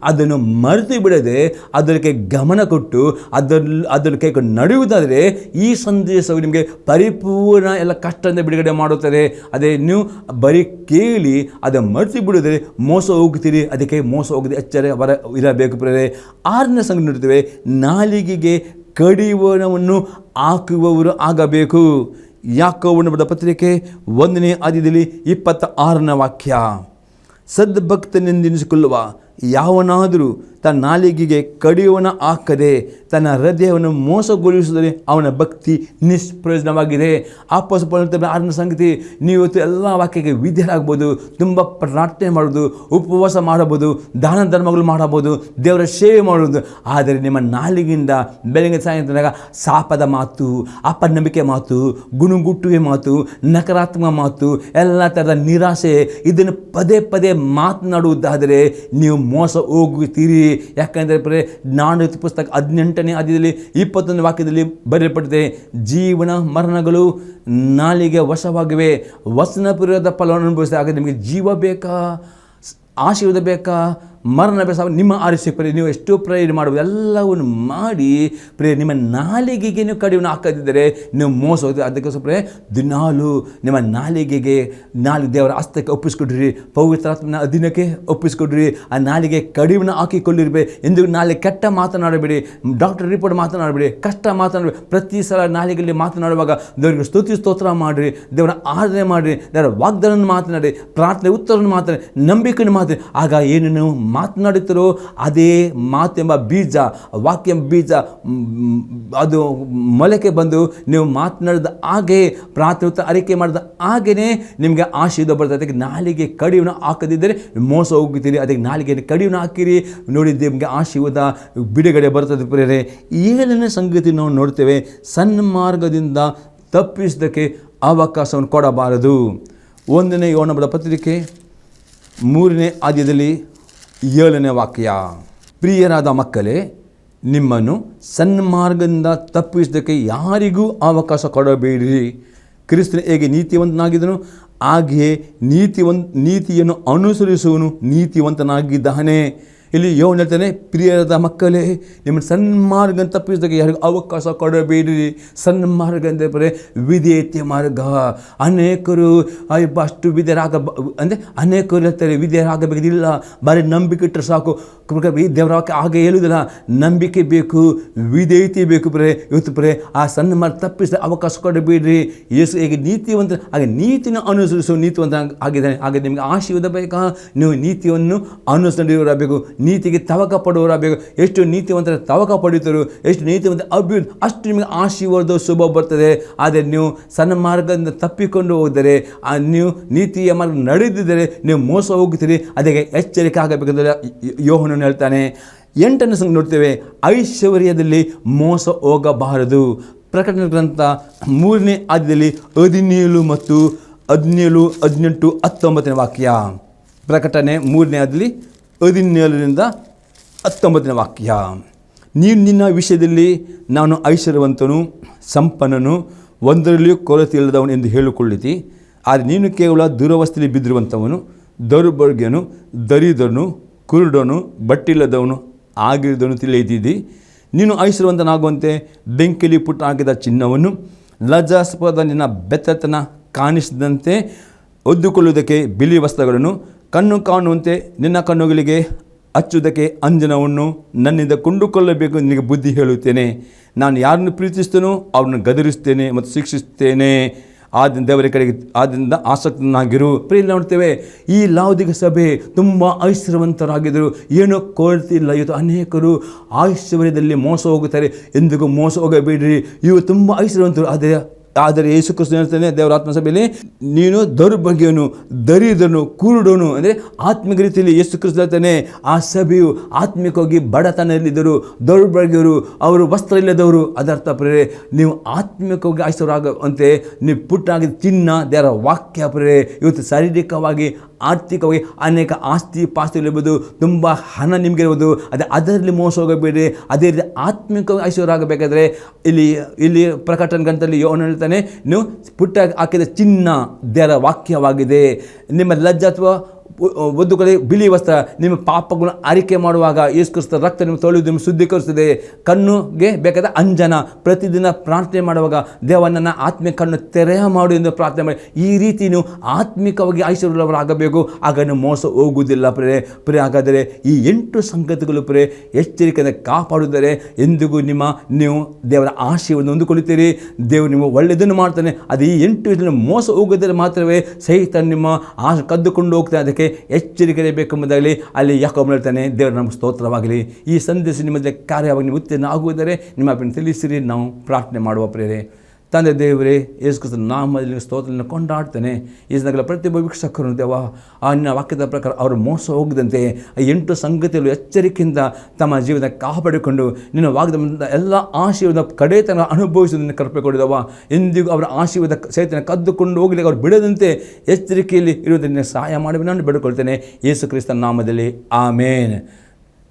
ಅದನ್ನು ಮರೆತು ಬಿಡದೆ ಅದಕ್ಕೆ ಗಮನ ಕೊಟ್ಟು ಅದನ್ನು ಕೈಕೊಂಡು ನಡೆಯುವುದಾದರೆ ಈ ಸಂದೇಶವು ನಿಮಗೆ ಪರಿಪೂರ್ಣ ಎಲ್ಲ ಕಷ್ಟದಿಂದ ಬಿಡುಗಡೆ ಮಾಡುತ್ತದೆ. ಅದೇ ನೀವು ಬರೀ ಕೇಳಿ ಅದನ್ನು ಮರೆತು ಬಿಡಿದ್ರೆ ಮೋಸ ಹೋಗ್ತೀರಿ. ಅದಕ್ಕೆ ಮೋಸ ಹೋಗದೆ ಎಚ್ಚರ ಇರಬೇಕು. ಪ್ರೇರೆ 6ನೇ ಸಂಗತಿ ನೋಡ್ತೇವೆ, ನಾಲಿಗೆಗೆ ಕಡಿವಾಣವನ್ನು ಹಾಕುವವರು ಆಗಬೇಕು. ಯಾಕೋಬನ ಬರೆದ ಪತ್ರಿಕೆ 1ನೇ ಅಧ್ಯಾಯದಲ್ಲಿ 26ನೇ ವಾಕ್ಯ, ಸದ್ಭಕ್ತನೆಂದೆನಿಸಿಕೊಳ್ಳುವ ಯಾವನಾದರೂ ತನ್ನ ನಾಲಿಗೆಗೆ ಕಡಿವಾಣ ಹಾಕದೆ ತನ್ನ ಹೃದಯವನ್ನು ಮೋಸಗೊಳಿಸಿದರೆ ಅವನ ಭಕ್ತಿ ನಿಷ್ಪ್ರಯೋಜನವಾಗಿದೆ. ಅಪೊಸ್ತಲರ 6ನೇ ಸಂಗತಿ, ನೀವು ಇವತ್ತು ಎಲ್ಲ ವಾಕ್ಯಕ್ಕೆ ವಿಧೇಯರಾಗ್ಬೋದು, ತುಂಬ ಪ್ರಾರ್ಥನೆ ಮಾಡೋದು, ಉಪವಾಸ ಮಾಡಬಹುದು, ದಾನ ಧರ್ಮಗಳು ಮಾಡಬಹುದು, ದೇವರ ಸೇವೆ ಮಾಡುವುದು. ಆದರೆ ನಿಮ್ಮ ನಾಲಿಗೆಯಿಂದ ಬೆಳಗ್ಗೆ ಸಾಯಂಕಾಲ ಶಾಪದ ಮಾತು, ಅಪನಂಬಿಕೆ ಮಾತು, ಗುಣಗುಟ್ಟುವೆ ಮಾತು, ನಕಾರಾತ್ಮಕ ಮಾತು, ಎಲ್ಲ ಥರದ ನಿರಾಶೆ, ಇದನ್ನು ಪದೇ ಪದೇ ಮಾತನಾಡುವುದಾದರೆ ನೀವು ಮೋಸ ಹೋಗುತ್ತೀರಿ. ಯಾಕಂದರೆ ಜ್ಞಾನೋಕ್ತಿ ಪುಸ್ತಕ 18ನೇ ಅಧ್ಯಾಯದಲ್ಲಿ 21ನೇ ವಾಕ್ಯದಲ್ಲಿ ಬರೆಯಲ್ಪಟ್ಟಿದೆ, ಜೀವನ ಮರಣಗಳು ನಾಲಿಗೆ ವಶವಾಗಿವೆ, ವಚನಪೂರ್ವದ ಫಲವನ್ನು ಅನುಭವಿಸಿದ. ಹಾಗೆ ನಿಮಗೆ ಜೀವ ಬೇಕಾ, ಆಶೀರ್ವಾದ ಬೇಕಾ, ಮರಣ ಬೇಸ ನಿಮ್ಮ ಆರಿಸಿ ನೀವು ಎಷ್ಟು ಪ್ರೇರಣೆ ಮಾಡುವುದು ಎಲ್ಲವನ್ನು ಮಾಡಿ ನಿಮ್ಮ ನಾಲಿಗೆಗೆ ನೀವು ಕಡಿಮೆ ಹಾಕದಿದ್ದರೆ ನೀವು ಮೋಸ ಹೋಗ್ತೀವಿ. ಅದಕ್ಕೋಸ್ಕರ ದಿನಾಲು ನಿಮ್ಮ ನಾಲಿಗೆಗೆ ದೇವರ ಹಸ್ತಕ್ಕೆ ಒಪ್ಪಿಸ್ಕೊಡ್ರಿ, ಪವಿತ್ರಾತ್ಮನ ಅಧೀನಕ್ಕೆ ಒಪ್ಪಿಸ್ಕೊಡ್ರಿ. ಆ ನಾಲಿಗೆ ಕಡಿಮೆ ಹಾಕಿಕೊಳ್ಳಿರ್ಬೇಕು. ಎಂದು ನಾಳೆ ಕೆಟ್ಟ ಮಾತನಾಡಬೇಡಿ, ಡಾಕ್ಟರ್ ರಿಪೋರ್ಟ್ ಮಾತನಾಡಬೇಡಿ, ಕಷ್ಟ ಮಾತನಾಡಬೇಡಿ. ಪ್ರತಿ ಸಲ ನಾಲಿಗೆಯಲ್ಲಿ ಮಾತನಾಡುವಾಗ ದೇವರಿಗೆ ಸ್ತೋತ್ರ ಮಾಡಿರಿ, ದೇವರ ಆರಾಧನೆ ಮಾಡಿರಿ, ದೇವರ ವಾಗ್ದಾನವನ್ನು ಮಾತನಾಡಿ, ಪ್ರಾರ್ಥನೆ ಉತ್ತರವನ್ನು ಮಾತನಾಡಿ, ನಂಬಿಕೆಯನ್ನು ಮಾತನಾಡಿ. ಆಗ ಏನು ನೀವು ಮಾತನಾಡುತ್ತೀರೋ ಅದೇ ಮಾತೆಂಬ ಬೀಜ, ವಾಕ್ಯ ಬೀಜ ಅದು ಮೊಳಕೆ ಬಂದು ನೀವು ಮಾತನಾಡಿದ ಹಾಗೆ, ಪ್ರಾರ್ಥನೆ ಅರಿಕೆ ಮಾಡಿದ ಹಾಗೆಯೇ ನಿಮಗೆ ಆಶೀರ್ವಾದ ಬರ್ತದೆ. ಅದಕ್ಕೆ ನಾಲಿಗೆ ಕಡಿಮೆ ಹಾಕದಿದ್ದರೆ ಮೋಸ ಹೋಗುತ್ತೀರಿ. ಅದಕ್ಕೆ ನಾಲಿಗೆ ಕಡಿಮೆ ಹಾಕಿರಿ, ನೋಡಿದ್ದೆ ನಿಮಗೆ ಆಶೀರ್ವಾದ ಬಿಡುಗಡೆ ಬರ್ತದೆ. ಪ್ರೇರೆ 7ನೇ ಸಂಗತಿ ನಾವು ನೋಡ್ತೇವೆ, ಸನ್ಮಾರ್ಗದಿಂದ ತಪ್ಪಿಸೋದಕ್ಕೆ ಅವಕಾಶವನ್ನು ಕೊಡಬಾರದು. 1ನೇ ಯೋಹನ ಪತ್ರಿಕೆ 3ನೇ ಅಧ್ಯಾಯದಲ್ಲಿ 7ನೇ ವಾಕ್ಯ, ಪ್ರಿಯರಾದ ಮಕ್ಕಳೇ, ನಿಮ್ಮನ್ನು ಸನ್ಮಾರ್ಗದಿಂದ ತಪ್ಪಿಸೋದಕ್ಕೆ ಯಾರಿಗೂ ಅವಕಾಶ ಕೊಡಬೇಡಿರಿ. ಕ್ರಿಸ್ತನು ಹೇಗೆ ನೀತಿವಂತನಾಗಿದ್ದನು ಹಾಗೆಯೇ ನೀತಿಯನ್ನು ಅನುಸರಿಸುವನು ನೀತಿವಂತನಾಗಿದ್ದಾನೆ. ಇಲ್ಲಿ ಯೋನ ಹೇಳ್ತಾನೆ, ಪ್ರಿಯರಾದ ಮಕ್ಕಳೇ, ನಿಮ್ಮ ಸನ್ಮಾರ್ಗ ತಪ್ಪಿಸಿದಾಗ ಯಾರಿಗೂ ಅವಕಾಶ ಕೊಡಬೇಡಿರಿ. ಸನ್ಮಾರ್ಗ ಅಂದರೆ ಬರೀ ವಿಧೇಯತೆ ಮಾರ್ಗ. ಅನೇಕರು ಅಷ್ಟು ಅಂದರೆ ಅನೇಕರು ಹೇಳ್ತಾರೆ ವಿಧೇಯರಾಗಬೇಕಿಲ್ಲ, ಬರೀ ನಂಬಿಕೆ ಇಟ್ಟರೆ ಸಾಕು. ದೇವರ ವಾಕ್ಯ ಹಾಗೆ ಹೇಳುವುದಿಲ್ಲ. ನಂಬಿಕೆ ಬೇಕು, ವಿಧೇಯತೆ ಬೇಕು. ಇವತ್ತು ಆ ಸನ್ಮಾರ್ಗ ತಪ್ಪಿಸಿದ ಅವಕಾಶ ಕೊಡಬೇಡ್ರಿ. ಯೇಸು ಹೇಗೆ ನೀತಿವಂತ ಹಾಗೆ ನೀತಿನ ಅನುಸರಿಸುವ ನೀತಿವಂತ ಆಗಿದ್ದಾನೆ. ಹಾಗೆ ನಿಮಗೆ ಆಶೀರ್ವಾದ ಬೇಕಾ? ನೀವು ನೀತಿಯನ್ನು ಅನುಸರಿಸಬೇಕು, ನೀತಿಗೆ ತವಕ ಪಡುವವರಾಗಬೇಕು. ಎಷ್ಟು ನೀತಿವಂತರ ತವಕ ಪಡೆಯುತ್ತಾರೋ, ಎಷ್ಟು ನೀತಿವಂತ ಅಭಿವೃದ್ಧಿ, ಅಷ್ಟು ನಿಮಗೆ ಆಶೀರ್ವಾದ ಶುಭ ಬರ್ತದೆ. ಆದರೆ ನೀವು ಸನ್ಮಾರ್ಗದಿಂದ ತಪ್ಪಿಕೊಂಡು ಹೋದರೆ, ನೀವು ನೀತಿಯ ಮಾರ್ಗ ನಡೆದಿದ್ದರೆ ನೀವು ಮೋಸ ಹೋಗುತ್ತೀರಿ. ಅದಕ್ಕೆ ಎಚ್ಚರಿಕೆ ಆಗಬೇಕಂದ್ರೆ ಯೋಹನನು ಹೇಳ್ತಾನೆ. 8ನೇ ಸಂಘ ನೋಡ್ತೇವೆ, ಐಶ್ವರ್ಯದಲ್ಲಿ ಮೋಸ ಹೋಗಬಾರದು. ಪ್ರಕಟಣೆ ಗ್ರಂಥ 3ನೇ ಅಧ್ಯಾಯದಲ್ಲಿ 17 ಮತ್ತು 17, 18, 19ನೇ ವಾಕ್ಯ. ಪ್ರಕಟಣೆ 3ನೇ ಅಧ್ಯಾಯದಲ್ಲಿ 17ರಿಂದ 19ನೇ ವಾಕ್ಯ. ನೀನು ನಿನ್ನ ವಿಷಯದಲ್ಲಿ ನಾನು ಐಶ್ವರ್ಯವಂತನು, ಸಂಪನ್ನನು, ಒಂದರಲ್ಲಿಯೂ ಕೊರತೆ ಇಲ್ಲದವನು ಎಂದು ಹೇಳಿಕೊಳ್ಳಿತಿ. ಆದರೆ ನೀನು ಕೇವಲ ದುರವಸ್ಥೆಯಲ್ಲಿ ಬಿದ್ದಿರುವಂಥವನು, ದೌರ್ಭಾಗ್ಯನು, ದರಿದ್ರನು, ಕುರುಡನು, ಬಟ್ಟಿಲ್ಲದವನು ಆಗಿರುವುದನ್ನು ತಿಳಿದಿದ್ದಿ. ನೀನು ಐಶ್ವರ್ಯವಂತನಾಗುವಂತೆ ಬೆಂಕಿಲಿ ಪುಟ್ಟ ಹಾಕಿದ ಚಿನ್ನವನ್ನು, ಲಜ್ಜಾಸ್ಪದ ನಿನ್ನ ಬೆತ್ತತನ ಕಾಣಿಸಿದಂತೆ ಒದ್ದುಕೊಳ್ಳುವುದಕ್ಕೆ ಬಿಳಿ ವಸ್ತ್ರಗಳನ್ನು, ಕಣ್ಣು ಕಾಣುವಂತೆ ನಿನ್ನ ಕಣ್ಣುಗಳಿಗೆ ಹಚ್ಚುವುದಕ್ಕೆ ಅಂಜನವನ್ನು ನನ್ನಿಂದ ಕೊಂಡುಕೊಳ್ಳಬೇಕು. ನಿನಗೆ ಬುದ್ಧಿ ಹೇಳುತ್ತೇನೆ. ನಾನು ಯಾರನ್ನು ಪ್ರೀತಿಸ್ತೇನೋ ಅವ್ರನ್ನ ಗದರಿಸ್ತೇನೆ ಮತ್ತು ಶಿಕ್ಷಿಸ್ತೇನೆ. ಆದ್ದರಿಂದ ದೇವರ ಕಡೆಗೆ ಆದ್ದರಿಂದ ಆಸಕ್ತನಾಗಿರು. ಪ್ರಿಯ ನೋಡ್ತೇವೆ, ಈ ಲೌಕಿಕ ಸಭೆ ತುಂಬ ಐಶ್ವರ್ಯವಂತರಾಗಿದ್ದರು, ಏನೋ ಕೊರತೆ ಇಲ್ಲ. ಇವತ್ತು ಅನೇಕರು ಐಶ್ವರ್ಯದಲ್ಲಿ ಮೋಸ ಹೋಗುತ್ತಾರೆ. ಎಂದಿಗೂ ಮೋಸ ಹೋಗಬೇಡಿರಿ. ಇವು ತುಂಬ ಐಶ್ವರ್ಯವಂತರು. ಆದರೆ ಯೇಸು ಕ್ರಿಸ್ತನು ಹೇಳ್ತಾನೆ ದೇವರ ಆತ್ಮಸಭೆಯಲ್ಲಿ, ನೀನು ದೌರ್ಭಾಗ್ಯನು, ದರಿದ್ರನು, ಕುರುಡನು. ಅಂದರೆ ಆತ್ಮಿಕ ರೀತಿಯಲ್ಲಿ ಯೇಸು ಕ್ರಿಸ್ತನು ಹೇಳ್ತಾನೆ, ಆ ಸಭೆಯು ಆತ್ಮಿಕವಾಗಿ ಬಡತನದಲ್ಲಿದ್ದರು, ದೌರ್ಭಾಗ್ಯರು, ಅವರು ವಸ್ತ್ರ ಇಲ್ಲದವರು. ಅದರ್ಥ ಪ್ರೇರೆ, ನೀವು ಆತ್ಮಿಕವಾಗಿ ಐಶ್ವರ್ಯವಾಗುವಂತೆ ನೀವು ಪುಟ್ಟಾಗಿ ಚಿನ್ನ, ದೇವರ ವಾಕ್ಯ ಪ್ರೇರೆ. ಇವತ್ತು ಶಾರೀರಿಕವಾಗಿ, ಆರ್ಥಿಕವಾಗಿ ಅನೇಕ ಆಸ್ತಿ ಪಾಸ್ತಿಗಳಿರ್ಬೋದು, ತುಂಬ ಹಣ ನಿಮಗಿರ್ಬೋದು. ಅದರಲ್ಲಿ ಮೋಸ ಹೋಗಬೇಡಿ. ಅದೇ ರೀತಿ ಆತ್ಮಿಕವಾಗಿ ಐಶ್ವರ್ಯ ಆಗಬೇಕಾದ್ರೆ ಇಲ್ಲಿ ಪ್ರಕಟಣೆ ಗ್ರಂಥದಲ್ಲಿ ಯೋಹನ ಹೇಳ್ತಾನೆ, ನೀವು ಪುಟ್ಟ ಹಾಕಿದ ಚಿನ್ನ ದೇವರ ವಾಕ್ಯವಾಗಿದೆ. ನಿಮ್ಮ ಲಜ್ಜೆ ಅಥವಾ ಒದ್ದುಕೊಳ್ಳಿ ಬಿಳಿ ವಸ್ತ್ರ ನಿಮ್ಮ ಪಾಪಗಳನ್ನು ಅರಿಕೆ ಮಾಡುವಾಗ ಯೇಸು ಕ್ರಿಸ್ತ ರಕ್ತ ನಿಮ್ಮ ತೊಳೆದು ನಿಮ್ಮ ಶುದ್ಧೀಕರಿಸುತ್ತದೆ. ಕಣ್ಣುಗೆ ಬೇಕಾದ ಅಂಜನ ಪ್ರತಿದಿನ ಪ್ರಾರ್ಥನೆ ಮಾಡುವಾಗ ದೇವನನ್ನು ಆತ್ಮಿಕ ಕಣ್ಣು ತೆರೆಯ ಮಾಡು ಎಂದು ಪ್ರಾರ್ಥನೆ ಮಾಡಿ. ಈ ರೀತಿ ನೀವು ಆತ್ಮಿಕವಾಗಿ ಐಶ್ವರ್ಯರಾಗಬೇಕು. ಆಗ ನೀವು ಮೋಸ ಹೋಗುವುದಿಲ್ಲ ಪ್ರಿಯ. ಹಾಗಾದರೆ ಈ 8 ಸಂಗತಿಗಳು ಎಚ್ಚರಿಕೆಯಿಂದ ಕಾಪಾಡಿದರೆ ಎಂದಿಗೂ ನೀವು ದೇವರ ಆಶೀರ್ವಾದ ಹೊಂದಿಕೊಳ್ಳುತ್ತೀರಿ. ದೇವರು ನಿಮ್ಮ ಒಳ್ಳೆಯದನ್ನು ಮಾಡ್ತಾನೆ. ಅದು ಈ 8 ವಿಷಯದಲ್ಲಿ ಮೋಸ ಹೋಗುವುದರಲ್ಲಿ ಮಾತ್ರವೇ ಸೈತಾನ ನಿಮ್ಮ ಆಶೆ ಕದ್ದುಕೊಂಡು ಹೋಗ್ತಾನೆ. ಅದಕ್ಕೆ ಎಚ್ಚರಿಕೆ ಬೇಕೆಂಬುದಾಗಲಿ ಅಲ್ಲಿ ಯಾಕೋಬನು ಹೇಳ್ತಾನೆ. ದೇವರ ನಮ್ಮ ಸ್ತೋತ್ರವಾಗಲಿ. ಈ ಸಂದೇಶ ನಿಮ್ಮದೇ ಕಾರ್ಯವಾಗಿ ನೀವು ಉತ್ತೀರ್ಣ ಆಗುವುದರೆ ನಿಮ್ಮ ತಿಳಿಸಿರಿ. ನಾವು ಪ್ರಾರ್ಥನೆ ಮಾಡುವ ಪ್ರೇರೆ. ತಂದೆ ದೇವರೇ, ಯೇಸು ಕ್ರಿಸ್ತನ ನಾಮದಲ್ಲಿ ಸ್ತೋತ್ರವನ್ನು ಕೊಂಡಾಡ್ತಾನೆ. ಈ ಸಂದರ್ಭ ಪ್ರತಿಯೊಬ್ಬ ವೀಕ್ಷಕರು ದೇವ ಆ ನಿನ್ನ ವಾಕ್ಯದ ಪ್ರಕಾರ ಅವರು ಮೋಸ ಹೋಗದಂತೆ 8 ಸಂಗತಿಗಳು ಎಚ್ಚರಿಕೆಯಿಂದ ತಮ್ಮ ಜೀವನ ಕಾಪಾಡಿಕೊಂಡು ನಿನ್ನ ವಾಗ್ದಾನದ ಎಲ್ಲ ಆಶೀರ್ವಾದ ಕಡೆತನ ಅನುಭವಿಸುವುದನ್ನು ಕೃಪೆ ಕೊಡಿದವ. ಎಂದಿಗೂ ಅವರ ಆಶೀರ್ವಾದ ಸಹಿತ ಕದ್ದುಕೊಂಡು ಹೋಗಲಿಕ್ಕೆ ಅವರು ಬಿಡದಂತೆ ಎಚ್ಚರಿಕೆಯಲ್ಲಿ ಇರುವುದನ್ನು ಸಹಾಯ ಮಾಡಿ ನಾನು ಬೇಡಿಕೊಳ್ತೇನೆ ಯೇಸು ಕ್ರಿಸ್ತನ ನಾಮದಲ್ಲಿ. ಆಮೇನ್.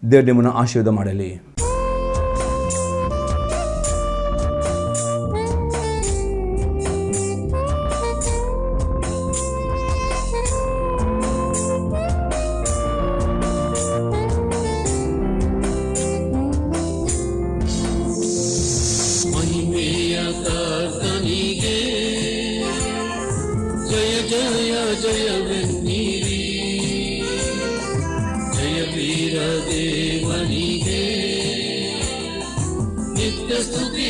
ದೇವರು ನಿಮ್ಮನ್ನು ಆಶೀರ್ವಾದ ಮಾಡಲಿ. ದೇವನಿಗೆ ನಿತ್ಯ ಸ್ತುತಿ